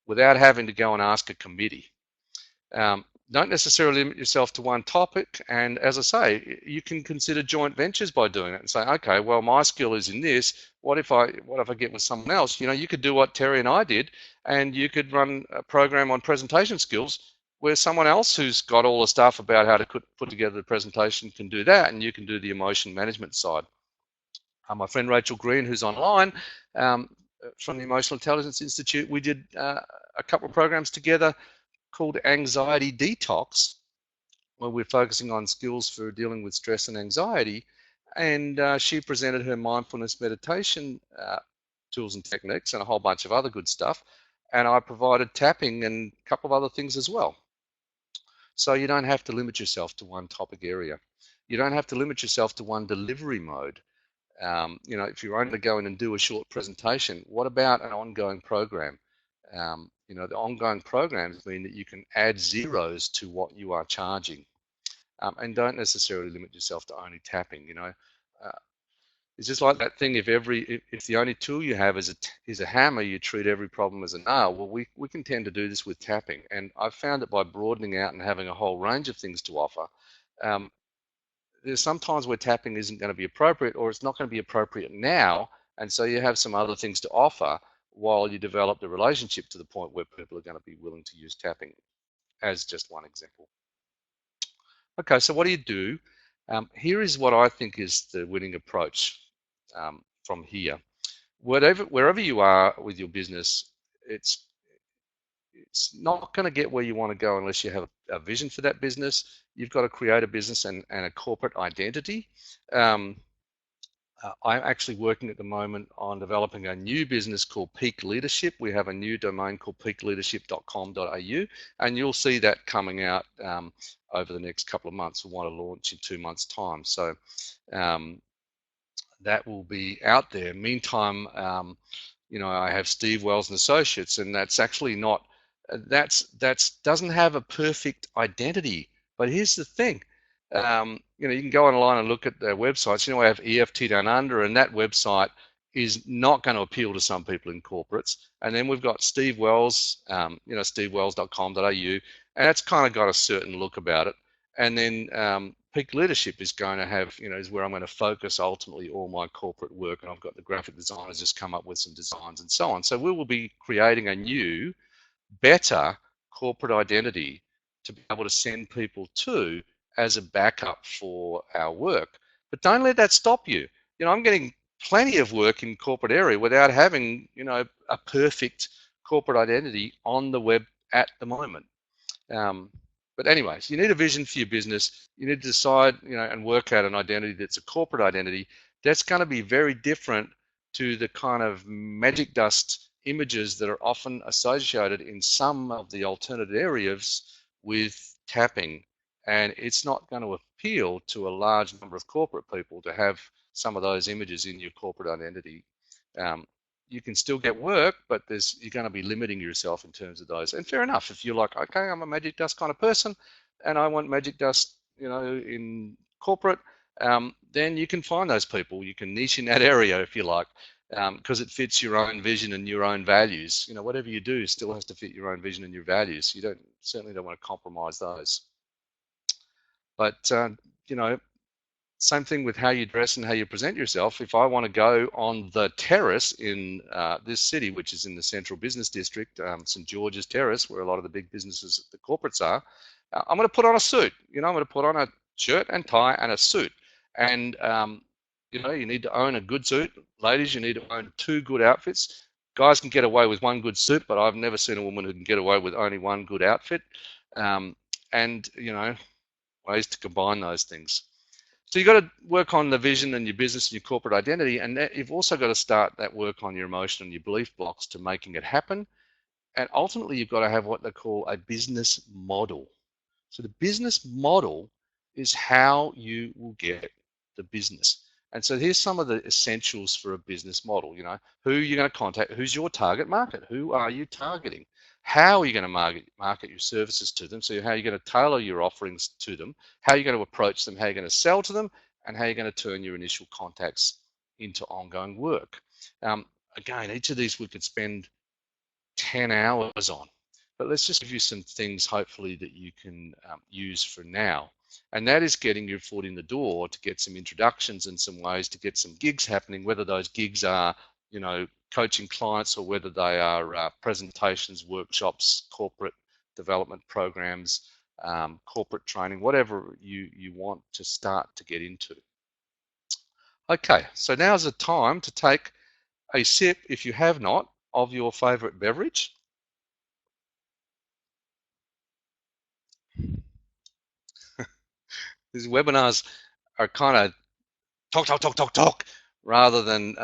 without having to go and ask a committee. Don't necessarily limit yourself to one topic. And as I say, you can consider joint ventures by doing it and say, okay, well, my skill is in this. What if I get with someone else? You could do what Terry and I did, and you could run a program on presentation skills where someone else who's got all the stuff about how to put together the presentation can do that, and you can do the emotion management side. My friend Rachel Green, who's online, um, from the Emotional Intelligence Institute, we did a couple of programs together called Anxiety Detox, where we're focusing on skills for dealing with stress and anxiety. And she presented her mindfulness meditation tools and techniques and a whole bunch of other good stuff. And I provided tapping and a couple of other things as well. So you don't have to limit yourself to one topic area. You don't have to limit yourself to one delivery mode. If you're only going to go in and do a short presentation, what about an ongoing program? The ongoing programs mean that you can add zeros to what you are charging, and don't necessarily limit yourself to only tapping. It's just like that thing. If the only tool you have is a hammer, you treat every problem as a nail. Well, we can tend to do this with tapping, and I've found that by broadening out and having a whole range of things to offer, um, there's sometimes where tapping isn't going to be appropriate, or it's not going to be appropriate now, and so you have some other things to offer while you develop the relationship to the point where people are going to be willing to use tapping, as just one example. Okay, so what do you do? Here is what I think is the winning approach from here. Wherever you are with your business, it's not going to get where you want to go unless you have a vision for that business. You've got to create a business and a corporate identity. I'm actually working at the moment on developing a new business called Peak Leadership. We have a new domain called peakleadership.com.au, and you'll see that coming out over the next couple of months. We want to launch in 2 months' time. So that will be out there. Meantime, I have Steve Wells and Associates, and that's actually not, that's doesn't have a perfect identity. But here's the thing, you can go online and look at their websites. I have EFT Down Under, and that website is not going to appeal to some people in corporates. And then we've got Steve Wells, stevewells.com.au, and that's kind of got a certain look about it. And then Peak Leadership is going to have, is where I'm going to focus ultimately all my corporate work. And I've got the graphic designers just come up with some designs and so on. So we will be creating a new, better corporate identity to be able to send people to as a backup for our work. But don't let that stop you. I'm getting plenty of work in corporate area without having, a perfect corporate identity on the web at the moment. But anyways, you need a vision for your business. You need to decide, and work out an identity that's a corporate identity. That's going to be very different to the kind of magic dust images that are often associated in some of the alternative areas with tapping. And it's not going to appeal to a large number of corporate people to have some of those images in your corporate identity. You can still get work, but you're going to be limiting yourself in terms of those. And fair enough, if you're like, okay, I'm a magic dust kind of person, and I want magic dust, in corporate, then you can find those people. You can niche in that area if you like, because it fits your own vision and your own values. Whatever you do still has to fit your own vision and your values. You certainly don't want to compromise those. But same thing with how you dress and how you present yourself. If I want to go on the terrace in this city, which is in the central business district, St. George's Terrace, where a lot of the big businesses, the corporates are, I'm going to put on a suit. I'm going to put on a shirt and tie and a suit. And, you need to own a good suit. Ladies, you need to own 2 good outfits. Guys can get away with 1 good suit, but I've never seen a woman who can get away with only 1 good outfit. And, ways to combine those things. So you've got to work on the vision and your business and your corporate identity, and you've also got to start that work on your emotion and your belief blocks to making it happen. And ultimately, you've got to have what they call a business model. So the business model is how you will get the business. And so here's some of the essentials for a business model. Who you're going to contact, who's your target market, who are you targeting, how are you going to market your services to them, so how are you going to tailor your offerings to them, how are you going to approach them, how are you going to sell to them, and how are you going to turn your initial contacts into ongoing work. Again, each of these we could spend 10 hours on. But let's just give you some things, hopefully, that you can use for now. And that is getting your foot in the door to get some introductions and some ways to get some gigs happening, whether those gigs are, coaching clients or whether they are presentations, workshops, corporate development programs, corporate training, whatever you want to start to get into. Okay, so now's the time to take a sip, if you have not, of your favorite beverage. These webinars are kind of talk, rather than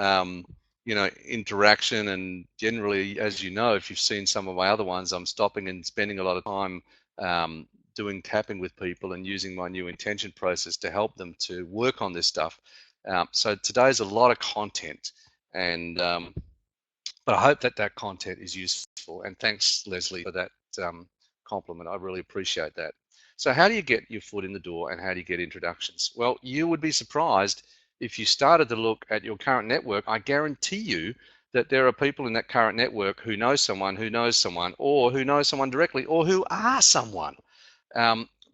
interaction. And generally, as you know, if you've seen some of my other ones, I'm stopping and spending a lot of time doing tapping with people and using my new intention process to help them to work on this stuff. So today's a lot of content, and but I hope that that content is useful. And thanks, Leslie, for that compliment. I really appreciate that. So how do you get your foot in the door, and how do you get introductions? Well, you would be surprised if you started to look at your current network. I guarantee you that there are people in that current network who know someone who knows someone, or who knows someone directly, or who are someone.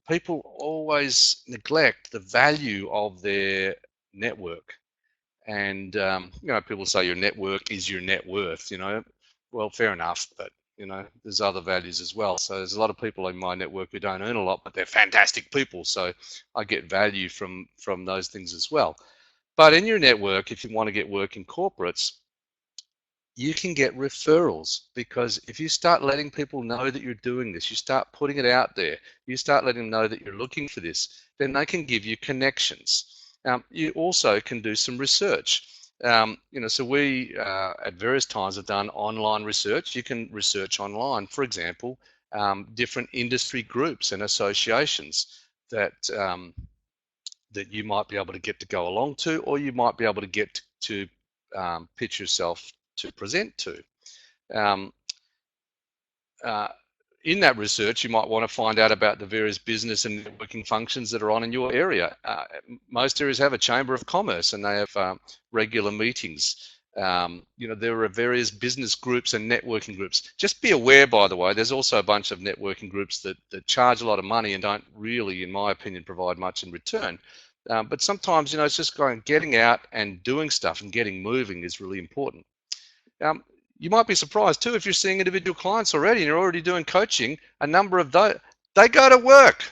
People always neglect the value of their network. And people say your network is your net worth. Well, fair enough, but there's other values as well. So there's a lot of people in my network who don't earn a lot, but they're fantastic people. So I get value from those things as well. But in your network, if you want to get work in corporates, you can get referrals, because if you start letting people know that you're doing this, you start putting it out there, you start letting them know that you're looking for this, then they can give you connections. You also can do some research. So we at various times have done online research. You can research online, for example, different industry groups and associations that that you might be able to get to go along to, or you might be able to get to pitch yourself to present to. Um, uh, in that research, you might want to find out about the various business and networking functions that are on in your area. Most areas have a chamber of commerce, and they have regular meetings. There are various business groups and networking groups. Just be aware, by the way, there's also a bunch of networking groups that charge a lot of money and don't really, in my opinion, provide much in return. But sometimes, it's just getting out and doing stuff and getting moving is really important. You might be surprised too, if you're seeing individual clients already and you're already doing coaching, a number of those, they go to work.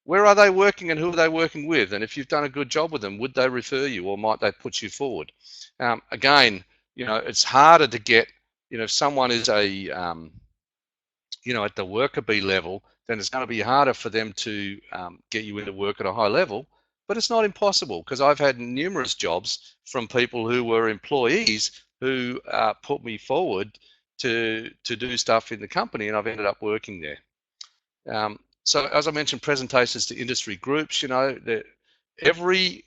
Where are they working, and who are they working with? And if you've done a good job with them, would they refer you, or might they put you forward? Again, it's harder to get, if someone is a, at the worker bee level, then it's going to be harder for them to get you into work at a high level. But it's not impossible, because I've had numerous jobs from people who were employees who put me forward to do stuff in the company, and I've ended up working there. So as I mentioned, presentations to industry groups, that every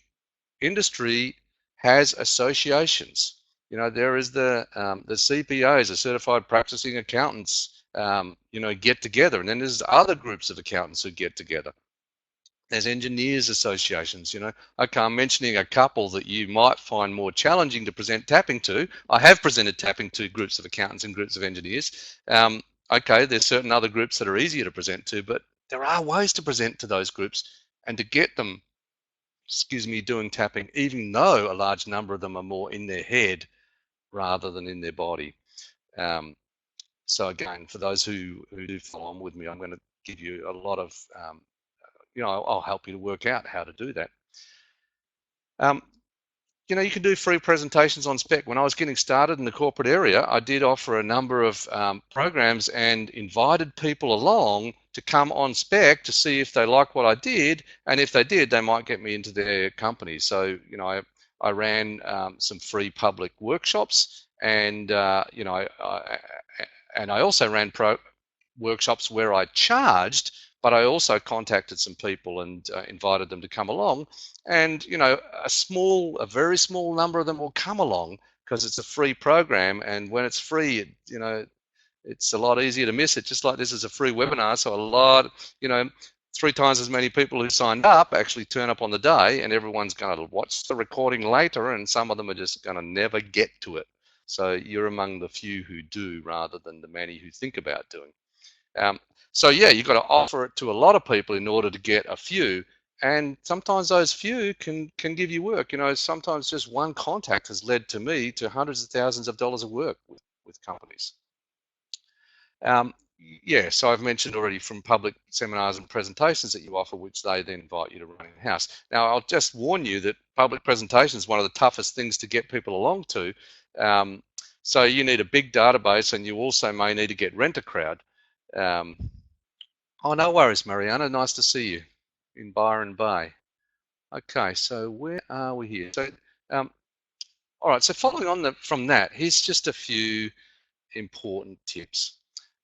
industry has associations. There is the CPAs, the Certified Practicing Accountants, get together, and then there's other groups of accountants who get together. There's engineers associations. Okay, I'm mentioning a couple that you might find more challenging to present tapping to. I have presented tapping to groups of accountants and groups of engineers. Okay, there's certain other groups that are easier to present to, but there are ways to present to those groups and to get them, doing tapping, even though a large number of them are more in their head rather than in their body. So again, for those who do follow on with me, I'm going to give you a lot of I'll help you to work out how to do that. You can do free presentations on spec. When I was getting started in the corporate area, I did offer a number of programs and invited people along to come on spec to see if they like what I did, and if they did, they might get me into their company. So I ran some free public workshops, and I also ran workshops where I charged, but I also contacted some people and invited them to come along. And a very small number of them will come along because it's a free program, and when it's free, it's a lot easier to miss it. Just like this is a free webinar, so a lot, 3 times as many people who signed up actually turn up on the day, and everyone's going to watch the recording later, and some of them are just going to never get to it. So you're among the few who do, rather than the many who think about doing. Um, so yeah, you've got to offer it to a lot of people in order to get a few. And sometimes those few can give you work. Sometimes just one contact has led to me to hundreds of thousands of dollars of work with companies. Um, yeah, so I've mentioned already from public seminars and presentations that you offer, which they then invite you to run in-house. Now, I'll just warn you that public presentation is one of the toughest things to get people along to. So you need a big database, and you also may need to get rent-a-crowd. Oh, no worries, Mariana. Nice to see you in Byron Bay. Okay, so where are we here? So, um, all right. So following on from that, here's just a few important tips.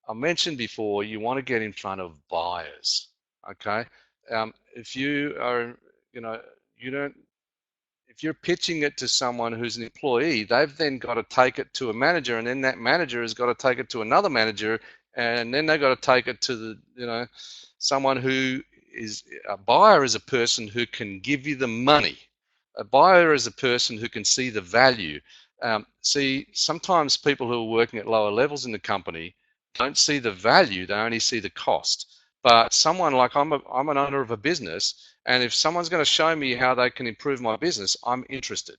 I mentioned before, you want to get in front of buyers. Okay, if you are, you know, you don't. If you're pitching it to someone who's an employee, they've then got to take it to a manager, and then that manager has got to take it to another manager, and then they've got to take it to someone who is a buyer is a person who can give you the money. A buyer is a person who can see the value. See, sometimes people who are working at lower levels in the company don't see the value; they only see the cost. But someone like I'm an owner of a business, and if someone's going to show me how they can improve my business, I'm interested.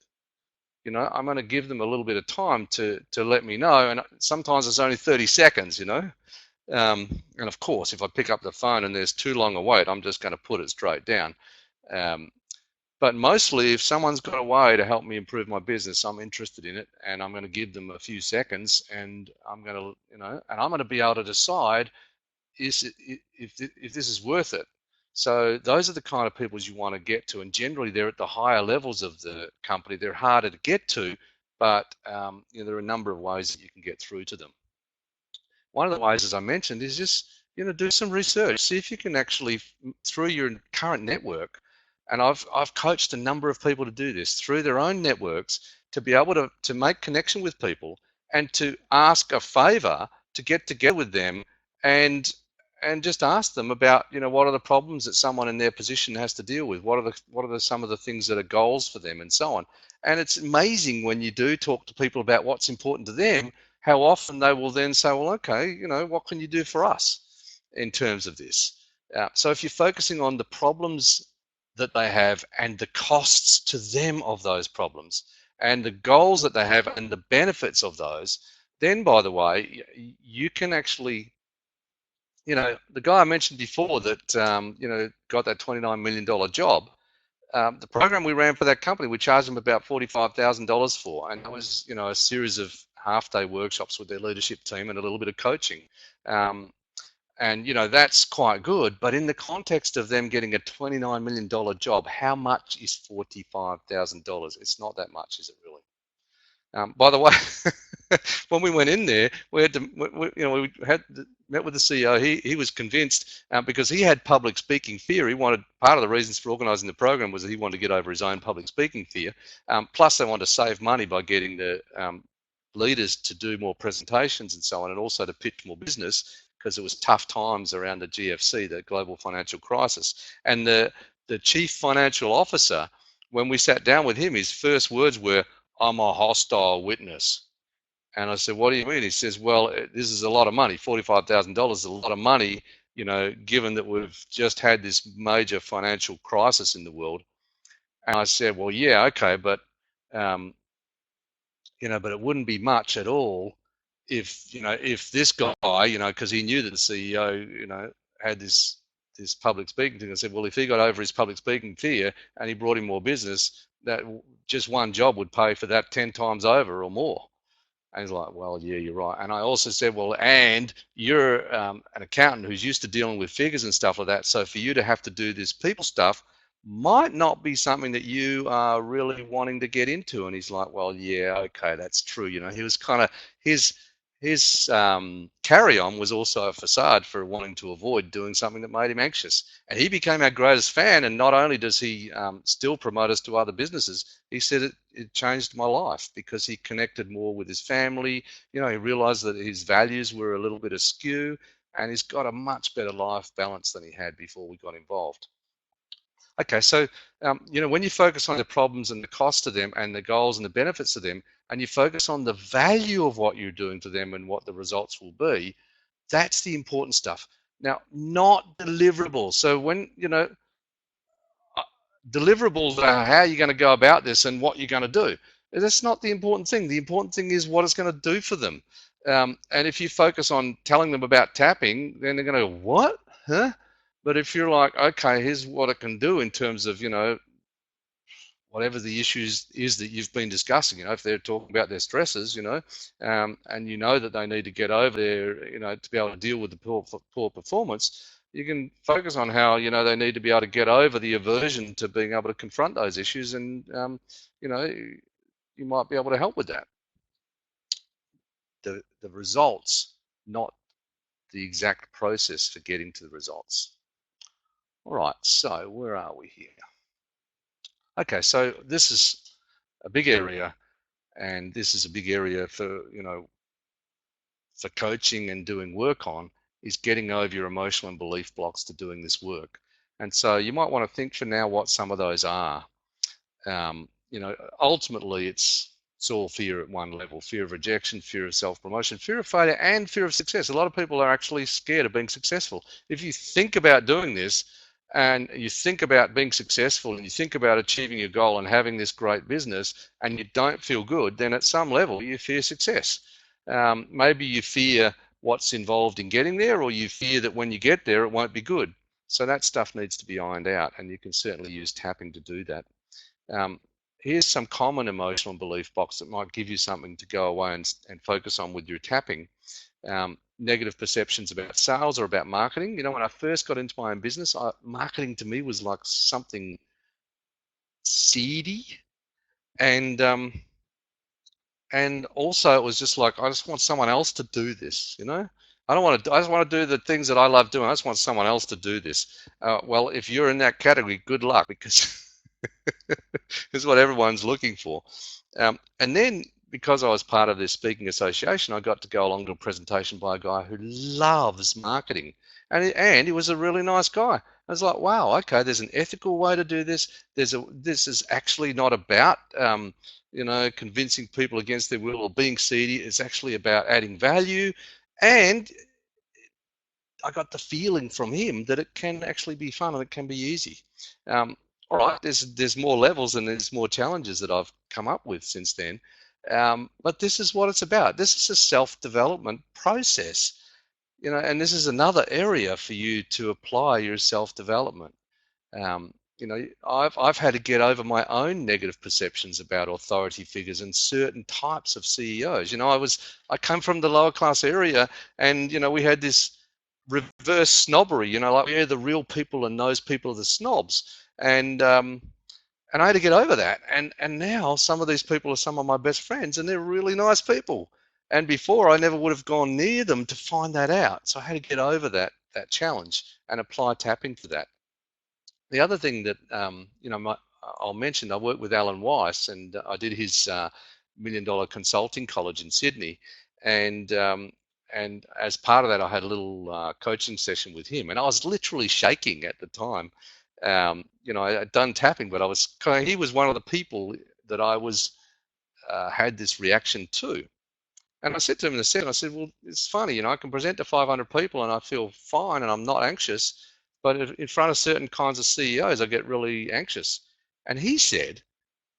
I'm going to give them a little bit of time to let me know, and sometimes it's only 30 seconds. And of course, if I pick up the phone and there's too long a wait, I'm just going to put it straight down. But mostly, if someone's got a way to help me improve my business, I'm interested in it, and I'm going to give them a few seconds, and I'm going to, and I'm going to be able to decide if this is worth it. So those are the kind of people you want to get to, and generally they're at the higher levels of the company. They're harder to get to, but there are a number of ways that you can get through to them. One of the ways, as I mentioned, is just do some research. See if you can actually, through your current network, and I've coached a number of people to do this through their own networks, to be able to make connection with people and to ask a favor to get together with them and just ask them about what are the problems that someone in their position has to deal with, what are some of the things that are goals for them, and so on. And it's amazing when you do talk to people about what's important to them, how often they will then say, well, okay, what can you do for us in terms of this? So if you're focusing on the problems that they have and the costs to them of those problems and the goals that they have and the benefits of those, then, by the way, you can actually, the guy I mentioned before that, got that $29 million job, the program we ran for that company, we charged them about $45,000 for, and it was, a series of half-day workshops with their leadership team and a little bit of coaching. And that's quite good, but in the context of them getting a $29 million job, how much is $45,000? It's not that much, is it really? By the way, when we went in there, we had to, we had met with the CEO. He was convinced, because he had public speaking fear. He wanted, part of the reasons for organising the program was that he wanted to get over his own public speaking fear. Plus, they wanted to save money by getting the leaders to do more presentations and so on, and also to pitch more business, because it was tough times around the GFC, the global financial crisis. And the chief financial officer, when we sat down with him, his first words were, "I'm a hostile witness." And I said, "What do you mean?" He says, "Well, this is a lot of money. $45,000 is a lot of money, given that we've just had this major financial crisis in the world." And I said, "Well, yeah, okay, but but it wouldn't be much at all if this guy, because he knew that the CEO, had this public speaking thing." I said, "Well, if he got over his public speaking fear and he brought in more business, that just one job would pay for that 10 times over or more." And he's like, "Well, yeah, you're right." And I also said, "Well, and you're an accountant who's used to dealing with figures and stuff like that. So for you to have to do this people stuff might not be something that you are really wanting to get into." And he's like, "Well, yeah, okay, that's true." He was kind of, his carry on was also a facade for wanting to avoid doing something that made him anxious. And he became our greatest fan. And not only does he still promote us to other businesses, he said it changed my life because he connected more with his family. He realized that his values were a little bit askew, and he's got a much better life balance than he had before we got involved. Okay, so when you focus on the problems and the cost of them and the goals and the benefits of them, and you focus on the value of what you're doing to them and what the results will be, That's the important stuff. Now, not deliverables. So when, uh, deliverables are how you're going to go about this and what you're going to do. That's not the important thing. The important thing is what it's going to do for them. And if you focus on telling them about tapping, then they're going to go, what? Huh? But if you're like, okay, here's what it can do in terms of, whatever the issues is that you've been discussing, if they're talking about their stresses, and you know that they need to get over their, to be able to deal with the poor performance, you can focus on how, they need to be able to get over the aversion to being able to confront those issues, and, you know, you might be able to help with that. The results, not the exact process for getting to the results. All right, so where are we here? Okay, so this is a big area, and this is a big area for for coaching and doing work on, is getting over your emotional and belief blocks to doing this work. And so you might want to think for now what some of those are. Ultimately it's all fear at one level: fear of rejection, fear of self-promotion, fear of failure, and fear of success. A lot of people are actually scared of being successful. If you think about doing this, and you think about being successful, and you think about achieving your goal and having this great business, and you don't feel good, then at some level you fear success. Maybe you fear what's involved in getting there, or you fear that when you get there it won't be good. So that stuff needs to be ironed out, and you can certainly use tapping to do that. Here's some common emotional and belief blocks that might give you something to go away and focus on with your tapping. Negative perceptions about sales or about marketing. When I first got into my own business, marketing to me was like something seedy, and also it was just like, I just want someone else to do this. I don't want to. I just want to do the things that I love doing. I just want someone else to do this. Well, if you're in that category, good luck, because is what everyone's looking for. And then, because I was part of this speaking association, I got to go along to a presentation by a guy who loves marketing. And he was a really nice guy. I was like, wow, okay, there's an ethical way to do this. This is actually not about, convincing people against their will or being seedy. It's actually about adding value. And I got the feeling from him that it can actually be fun and it can be easy. All right, there's more levels and there's more challenges that I've come up with since then. But this is what it's about. This is a self-development process, and this is another area for you to apply your self-development. I've had to get over my own negative perceptions about authority figures and certain types of CEOs. I come from the lower class area, and we had this reverse snobbery. Like we're the real people and those people are the snobs, and I had to get over that. And now some of these people are some of my best friends, and they're really nice people. And before, I never would have gone near them to find that out. So I had to get over that challenge and apply tapping to that. The other thing that I'll mention, I worked with Alan Weiss, and I did his $1 million consulting college in Sydney, and as part of that, I had a little coaching session with him, and I was literally shaking at the time. I had done tapping, but he was one of the people that I was had this reaction to. And I said to him in the set, I said, well, it's funny, I can present to 500 people and I feel fine and I'm not anxious, but in front of certain kinds of CEOs, I get really anxious. And he said,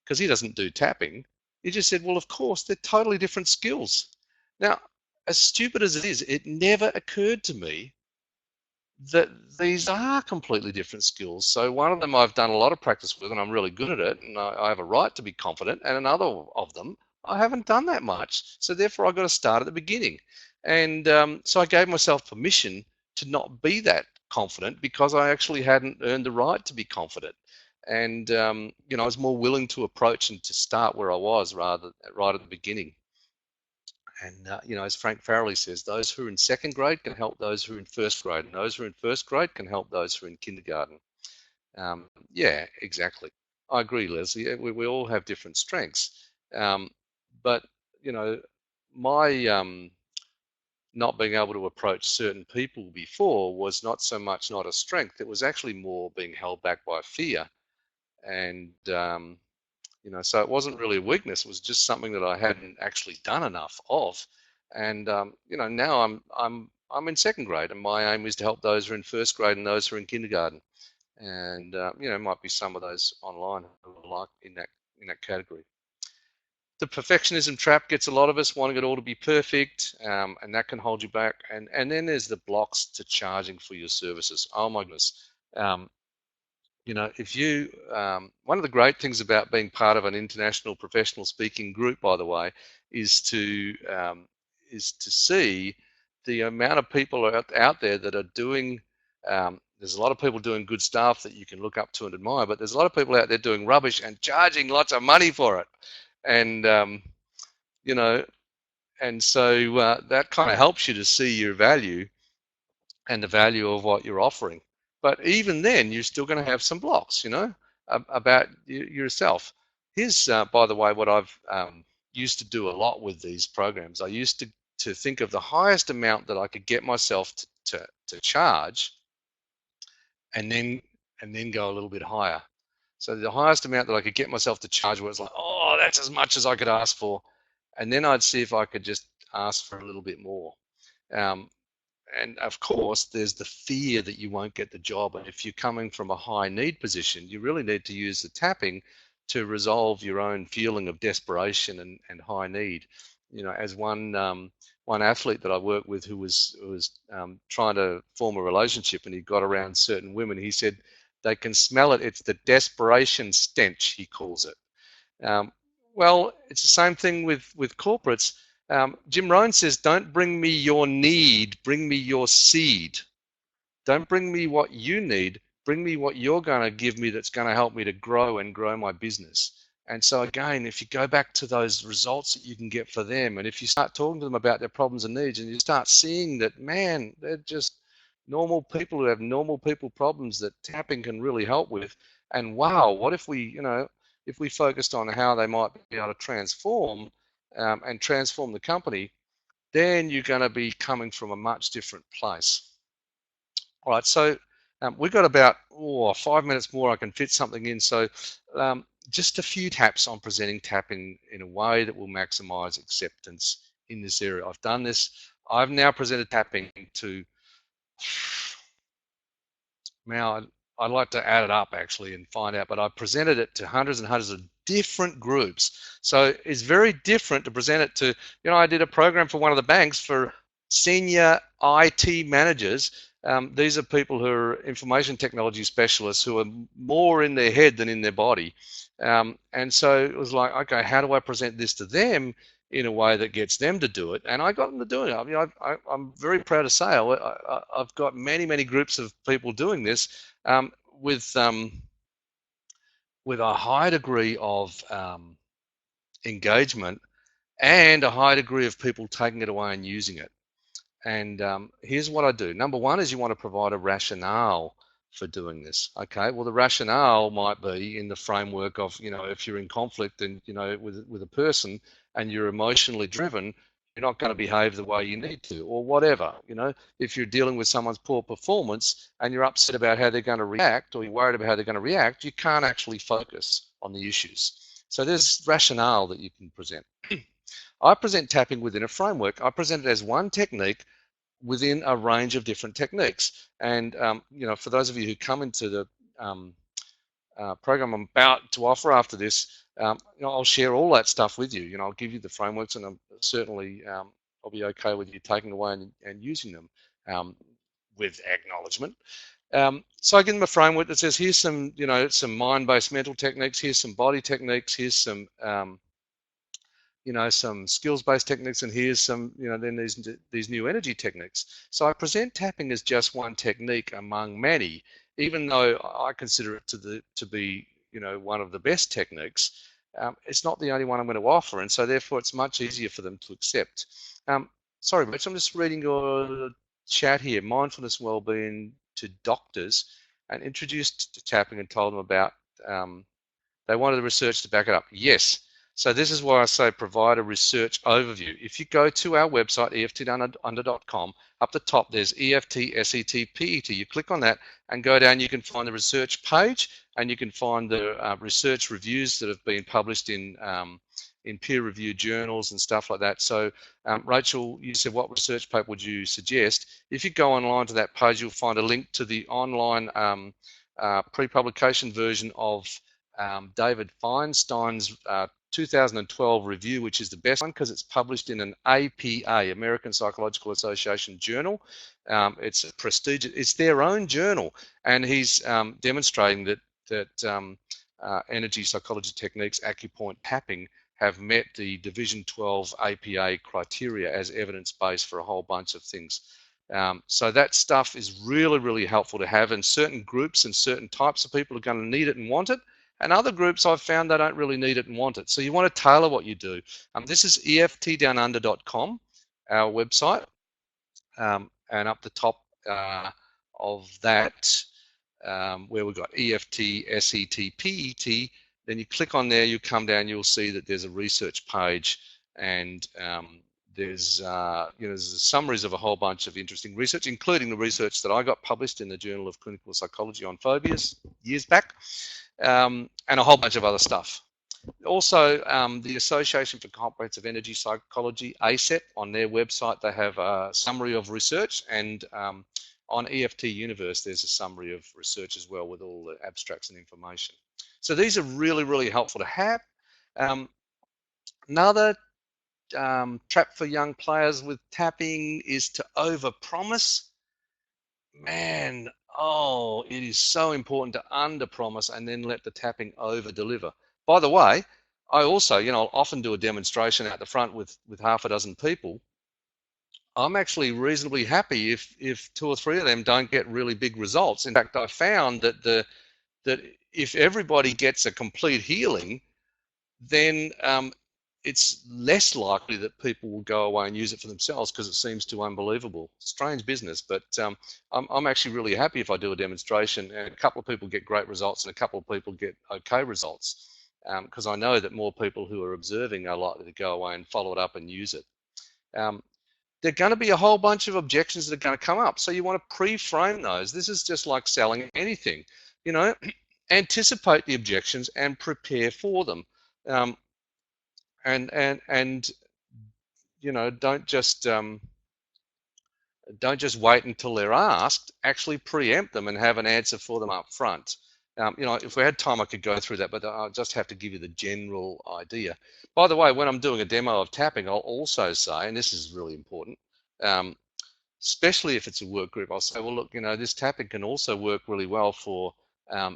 because he doesn't do tapping, he just said, well, of course, they're totally different skills. Now, as stupid as it is, it never occurred to me that these are completely different skills. So one of them I've done a lot of practice with and I'm really good at it, and I have a right to be confident, and another of them I haven't done that much. So therefore I've got to start at the beginning. And so I gave myself permission to not be that confident because I actually hadn't earned the right to be confident. And I was more willing to approach and to start where I was rather right at the beginning. And, as Frank Farrelly says, those who are in second grade can help those who are in first grade, and those who are in first grade can help those who are in kindergarten. Yeah, exactly. I agree, Leslie. We all have different strengths. But, my not being able to approach certain people before was not so much not a strength. It was actually more being held back by fear. And, so it wasn't really a weakness. It was just something that I hadn't actually done enough of. And now I'm in second grade, and my aim is to help those who are in first grade and those who are in kindergarten. And might be some of those online who are like in that category. The perfectionism trap gets a lot of us wanting it all to be perfect, and that can hold you back. And then there's the blocks to charging for your services. Oh my goodness. Um, if you, one of the great things about being part of an international professional speaking group, by the way, is to see the amount of people out there that are doing. There's a lot of people doing good stuff that you can look up to and admire, but there's a lot of people out there doing rubbish and charging lots of money for it. And you know, and so that kind of helps you to see your value and the value of what you're offering. But even then, you're still going to have some blocks, about yourself. Here's, by the way, what I've used to do a lot with these programs. I used to think of the highest amount that I could get myself to charge, and then go a little bit higher. So the highest amount that I could get myself to charge was like, oh, that's as much as I could ask for, and then I'd see if I could just ask for a little bit more. Um, and of course, there's the fear that you won't get the job. And if you're coming from a high need position, you really need to use the tapping to resolve your own feeling of desperation and high need. As one athlete that I worked with who was trying to form a relationship, and he got around certain women, he said they can smell it. It's the desperation stench, he calls it. Well, it's the same thing with corporates. Jim Rohn says, don't bring me your need, bring me your seed. Don't bring me what you need, bring me what you're going to give me that's going to help me to grow and grow my business. And so again, if you go back to those results that you can get for them, and if you start talking to them about their problems and needs, and you start seeing that, man, they're just normal people who have normal people problems that tapping can really help with. And wow, what if we focused on how they might be able to transform and transform the company, then you're going to be coming from a much different place. All right, so we've got about 5 minutes more. I can fit something in. So just a few taps on presenting tapping in a way that will maximize acceptance in this area. I've done this. I've now presented tapping to, now I'd like to add it up actually and find out, but I've presented it to hundreds and hundreds of different groups. So it's very different to present it to, I did a program for one of the banks for senior IT managers. These are people who are information technology specialists who are more in their head than in their body. And so it was like, okay, how do I present this to them in a way that gets them to do it? And I got them to do it. I mean, I'm very proud to say I've got many, many groups of people doing this with a high degree of engagement and a high degree of people taking it away and using it. And here's what I do. Number one is you want to provide a rationale for doing this. Okay, well, the rationale might be in the framework of, if you're in conflict and, with a person and you're emotionally driven, you're not going to behave the way you need to, or whatever. If you're dealing with someone's poor performance and you're upset about how they're going to react, or you're worried about how they're going to react, you can't actually focus on the issues. So there's rationale that you can present. I present tapping within a framework. I present it as one technique within a range of different techniques. And for those of you who come into the program I'm about to offer after this, I'll share all that stuff with you. I'll give you the frameworks, and certainly I'll be okay with you taking away and using them with acknowledgement. So I give them a framework that says, here's some, some mind-based mental techniques, here's some body techniques, here's some some skills-based techniques, and here's some, then these new energy techniques. So I present tapping as just one technique among many, even though I consider it to be, one of the best techniques. It's not the only one I'm going to offer, and so therefore it's much easier for them to accept. Sorry, Mitch, I'm just reading your chat here. Mindfulness wellbeing to doctors, and introduced to tapping and told them about, they wanted the research to back it up. Yes. So this is why I say provide a research overview. If you go to our website, eftdoneunder.com, up the top there's EFT, SET, PET. You click on that and go down, you can find the research page, and you can find the research reviews that have been published in in peer-reviewed journals and stuff like that. So, Rachel, you said, what research paper would you suggest? If you go online to that page, you'll find a link to the online pre-publication version of David Feinstein's 2012 review, which is the best one because it's published in an APA, American Psychological Association journal. It's a prestigious, it's their own journal, and he's demonstrating that energy psychology techniques, acupoint, tapping have met the Division 12 APA criteria as evidence-based for a whole bunch of things. So that stuff is really, really helpful to have, and certain groups and certain types of people are going to need it and want it, and other groups I've found they don't really need it and want it. So you want to tailor what you do. This is EFTdownunder.com, our website, and up the top of that, where we've got EFT, SET, PET, then you click on there, you come down, you'll see that there's a research page, and there's there's summaries of a whole bunch of interesting research, including the research that I got published in the Journal of Clinical Psychology on phobias years back, and a whole bunch of other stuff. Also, the Association for Comprehensive Energy Psychology, ACEP, on their website, they have a summary of research, and on EFT Universe, there's a summary of research as well with all the abstracts and information. So these are really, really helpful to have. Another trap for young players with tapping is to overpromise. Man, oh, it is so important to underpromise and then let the tapping over-deliver. By the way, I also, I'll often do a demonstration out the front with half a dozen people. I'm actually reasonably happy if 2 or 3 of them don't get really big results. In fact, I found that if everybody gets a complete healing, then it's less likely that people will go away and use it for themselves because it seems too unbelievable. Strange business, but I'm actually really happy if I do a demonstration and a couple of people get great results and a couple of people get okay results, because I know that more people who are observing are likely to go away and follow it up and use it. There are going to be a whole bunch of objections that are going to come up, so you want to pre-frame those. This is just like selling anything, anticipate the objections and prepare for them. And don't just wait until they're asked. Actually preempt them and have an answer for them up front. If we had time, I could go through that, but I'll just have to give you the general idea. By the way, when I'm doing a demo of tapping, I'll also say, and this is really important, especially if it's a work group, I'll say, well, look, this tapping can also work really well for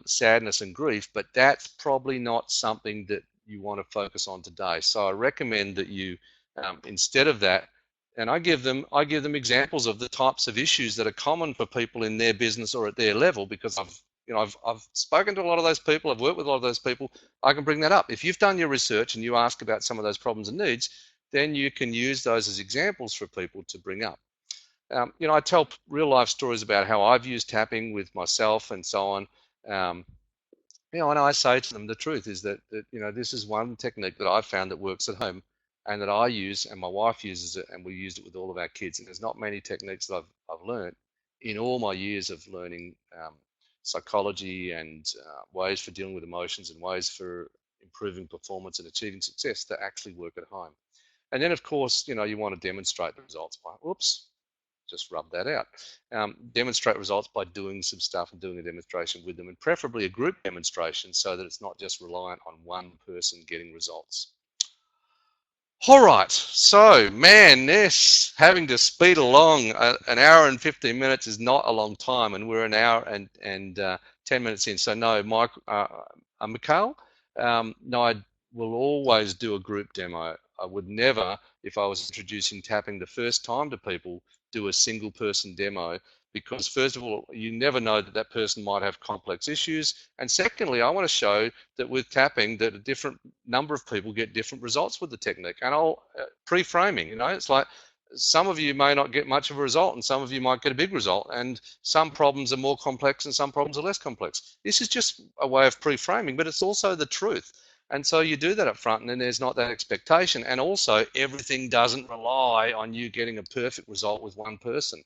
sadness and grief, but that's probably not something that you want to focus on today. So I recommend that you, instead of that, and I give them examples of the types of issues that are common for people in their business or at their level, because I've spoken to a lot of those people, I've worked with a lot of those people. I can bring that up. If you've done your research and you ask about some of those problems and needs, then you can use those as examples for people to bring up. I tell real life stories about how I've used tapping with myself and so on. And I say to them, the truth is that this is one technique that I've found that works at home and that I use, and my wife uses it, and we used it with all of our kids. And there's not many techniques that I've learned in all my years of learning psychology and ways for dealing with emotions and ways for improving performance and achieving success that actually work at home. And then, of course, you want to demonstrate the results by, just rub that out. Demonstrate results by doing some stuff and doing a demonstration with them, and preferably a group demonstration so that it's not just reliant on one person getting results. All right, so man, this having to speed along, an hour and 15 minutes is not a long time, and we're an hour and 10 minutes in. So no, Mike, Mikhail, no, I will always do a group demo. I would never, if I was introducing tapping the first time to people, do a single person demo, because first of all, you never know that person might have complex issues, and secondly, I want to show that with tapping that a different number of people get different results with the technique. And I'll pre-framing, it's like some of you may not get much of a result and some of you might get a big result, and some problems are more complex and some problems are less complex. This is just a way of pre-framing, but it's also the truth. And so you do that up front, and then there's not that expectation. And also, everything doesn't rely on you getting a perfect result with one person.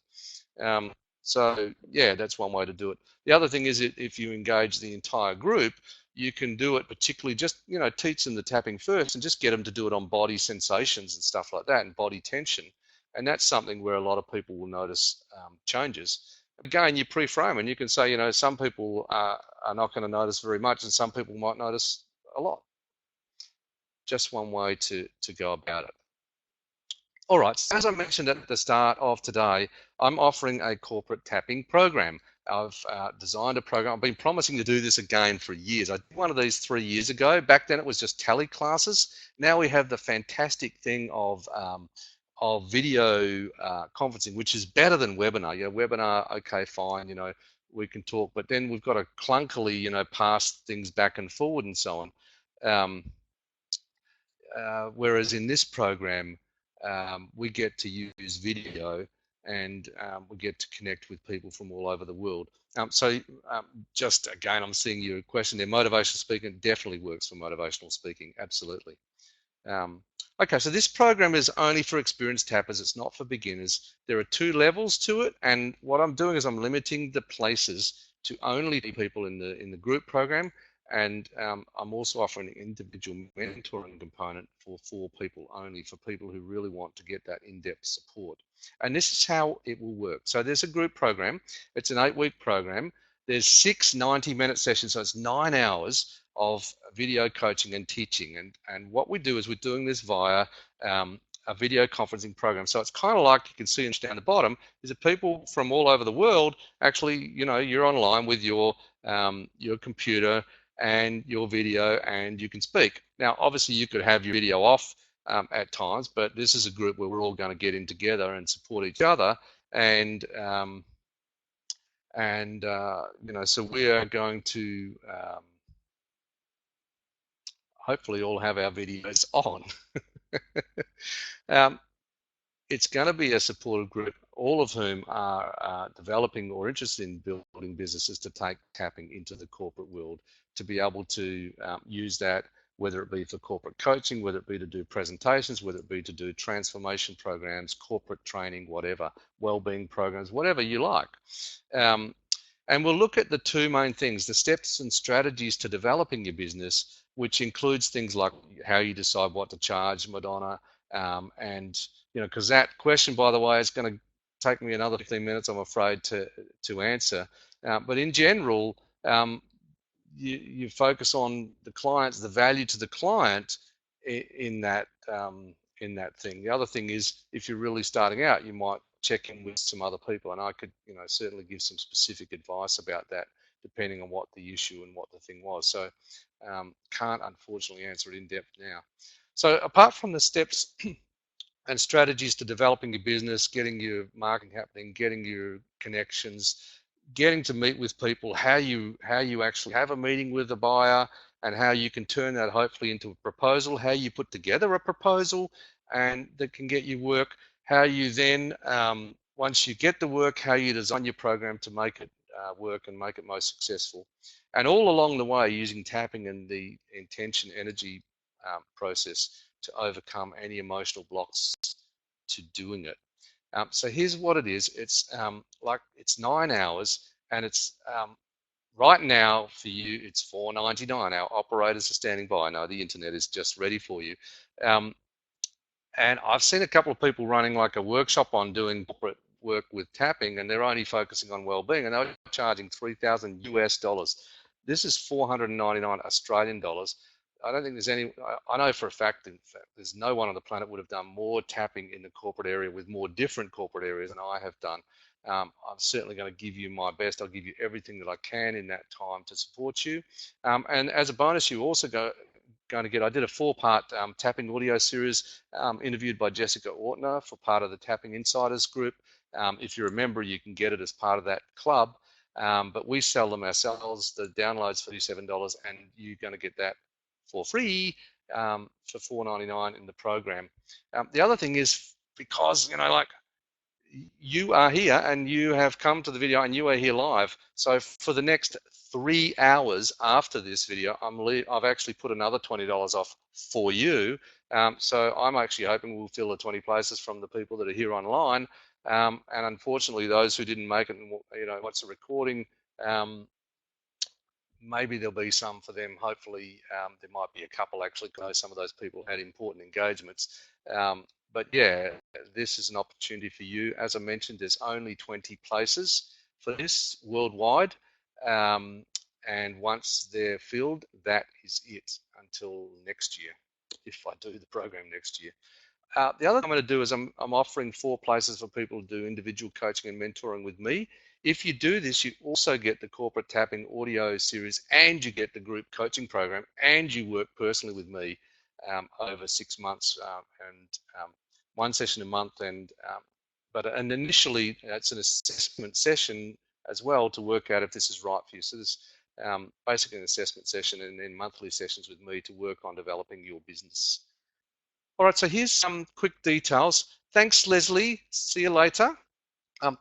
So yeah, that's one way to do it. The other thing is, if you engage the entire group, you can do it, particularly just, teach them the tapping first and just get them to do it on body sensations and stuff like that and body tension. And that's something where a lot of people will notice changes. Again, you pre-frame and you can say, some people are not going to notice very much and some people might notice a lot. Just one way to go about it. All right, so as I mentioned at the start of today, I'm offering a corporate tapping program. I've designed a program. I've been promising to do this again for years. I did one of these 3 years ago. Back then it was just tele classes. Now we have the fantastic thing of video conferencing, which is better than webinar. Webinar, okay, fine, we can talk, but then we've got to clunkily, pass things back and forward and so on. Whereas in this program, we get to use video and we get to connect with people from all over the world. Just again, I'm seeing your question there. Motivational speaking definitely works for motivational speaking, absolutely. Okay, so this program is only for experienced tappers. It's not for beginners. There are 2 levels to it, and what I'm doing is I'm limiting the places to only people in the group program, and I'm also offering an individual mentoring component for 4 people only, for people who really want to get that in-depth support. And this is how it will work. So there's a group program. It's an 8-week program. There's 6 90-minute sessions, so it's 9 hours of video coaching and teaching. And what we do is we're doing this via a video conferencing program. So it's kind of like, you can see down the bottom, is that people from all over the world actually, you're online with your computer and your video and you can speak. Now, obviously you could have your video off at times, but this is a group where we're all going to get in together and support each other. And so we are going to hopefully all have our videos on. It's going to be a supportive group, all of whom are developing or interested in building businesses to take tapping into the corporate world, to be able to use that, whether it be for corporate coaching, whether it be to do presentations, whether it be to do transformation programs, corporate training, whatever, well-being programs, whatever you like. And we'll look at the 2 main things, the steps and strategies to developing your business, which includes things like how you decide what to charge, Madonna, and because that question, by the way, is going to take me another 15 minutes, I'm afraid, to answer. But in general, you focus on the clients, the value to the client in that thing. The other thing is, if you're really starting out, you might check in with some other people, and I could certainly give some specific advice about that depending on what the issue and what the thing was. So can't unfortunately answer it in depth now. So apart from the steps and strategies to developing your business, getting your marketing happening, getting your connections, getting to meet with people, how you actually have a meeting with a buyer, and how you can turn that hopefully into a proposal, how you put together a proposal and that can get you work, how you then, once you get the work, how you design your program to make it work and make it most successful. And all along the way, using tapping and the intention energy process to overcome any emotional blocks to doing it. So here's what it is. It's it's 9 hours, and it's right now for you, it's $4.99. Our operators are standing by. I know the internet is just ready for you. And I've seen a couple of people running like a workshop on doing corporate work with tapping, and they're only focusing on well-being, and they're charging $3,000 US. This is 499 Australian dollars. I don't think there's any, I know for a fact, in fact, there's no one on the planet would have done more tapping in the corporate area with more different corporate areas than I have done. I'm certainly going to give you my best. I'll give you everything that I can in that time to support you. And as a bonus, you also going to get, I did a 4-part tapping audio series interviewed by Jessica Ortner for part of the Tapping Insiders group. If you're a member, you can get it as part of that club, but we sell them ourselves. The download's $37, and you're going to get that for free for $4.99 in the program. The other thing is, because you are here and you have come to the video and you are here live, so for the next 3 hours after this video, I've actually put another $20 off for you. So I'm actually hoping we'll fill the 20 places from the people that are here online. And unfortunately, those who didn't make it, and watch the recording, maybe there'll be some for them. Hopefully, there might be a couple actually, because some of those people had important engagements. But yeah, this is an opportunity for you. As I mentioned, there's only 20 places for this worldwide. And once they're filled, that is it until next year, if I do the program next year. The other thing I'm going to do is I'm offering 4 places for people to do individual coaching and mentoring with me. If you do this, you also get the corporate tapping audio series, and you get the group coaching program, and you work personally with me over 6 months, and 1 session a month. And initially, it's an assessment session as well to work out if this is right for you. So there's basically an assessment session and then monthly sessions with me to work on developing your business. All right, so here's some quick details. Thanks, Leslie. See you later.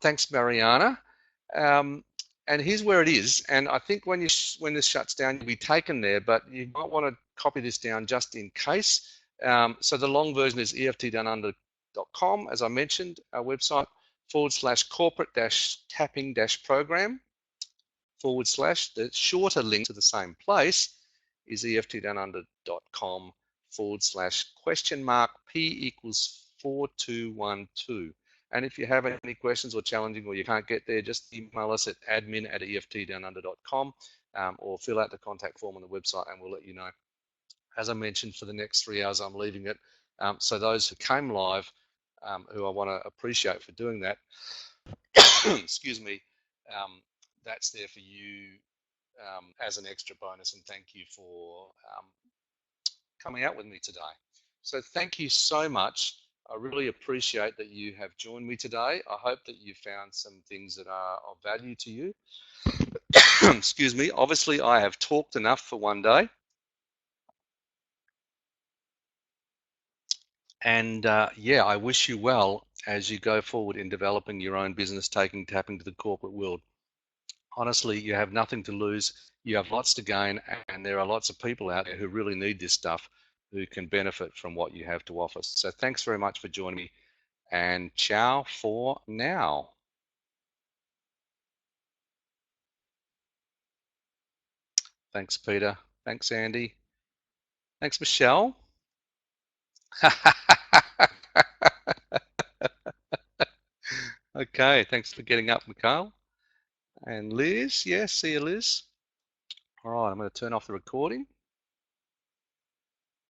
Thanks, Mariana. And here's where it is. And I think when this shuts down, you'll be taken there, but you might want to copy this down just in case. So the long version is EFTdownunder.com, as I mentioned, our website, /corporate-tapping-program. /. The shorter link to the same place is EFTdownunder.com /P=4212. And if you have any questions or challenging, or you can't get there, just email us at admin@EFTdownunder.com, or fill out the contact form on the website and we'll let you know. As I mentioned, for the next 3 hours, I'm leaving it. So those who came live, who I want to appreciate for doing that, excuse me, that's there for you as an extra bonus, and thank you for coming out with me today. So thank you so much. I really appreciate that you have joined me today. I hope that you found some things that are of value to you. Excuse me. Obviously, I have talked enough for one day. And yeah, I wish you well as you go forward in developing your own business, tapping to the corporate world. Honestly, you have nothing to lose. You have lots to gain, and there are lots of people out there who really need this stuff, who can benefit from what you have to offer. So thanks very much for joining me, and ciao for now. Thanks, Peter. Thanks, Andy. Thanks, Michelle. Okay, thanks for getting up, Mikhail. And Liz, yes, see you, Liz. All right, I'm going to turn off the recording.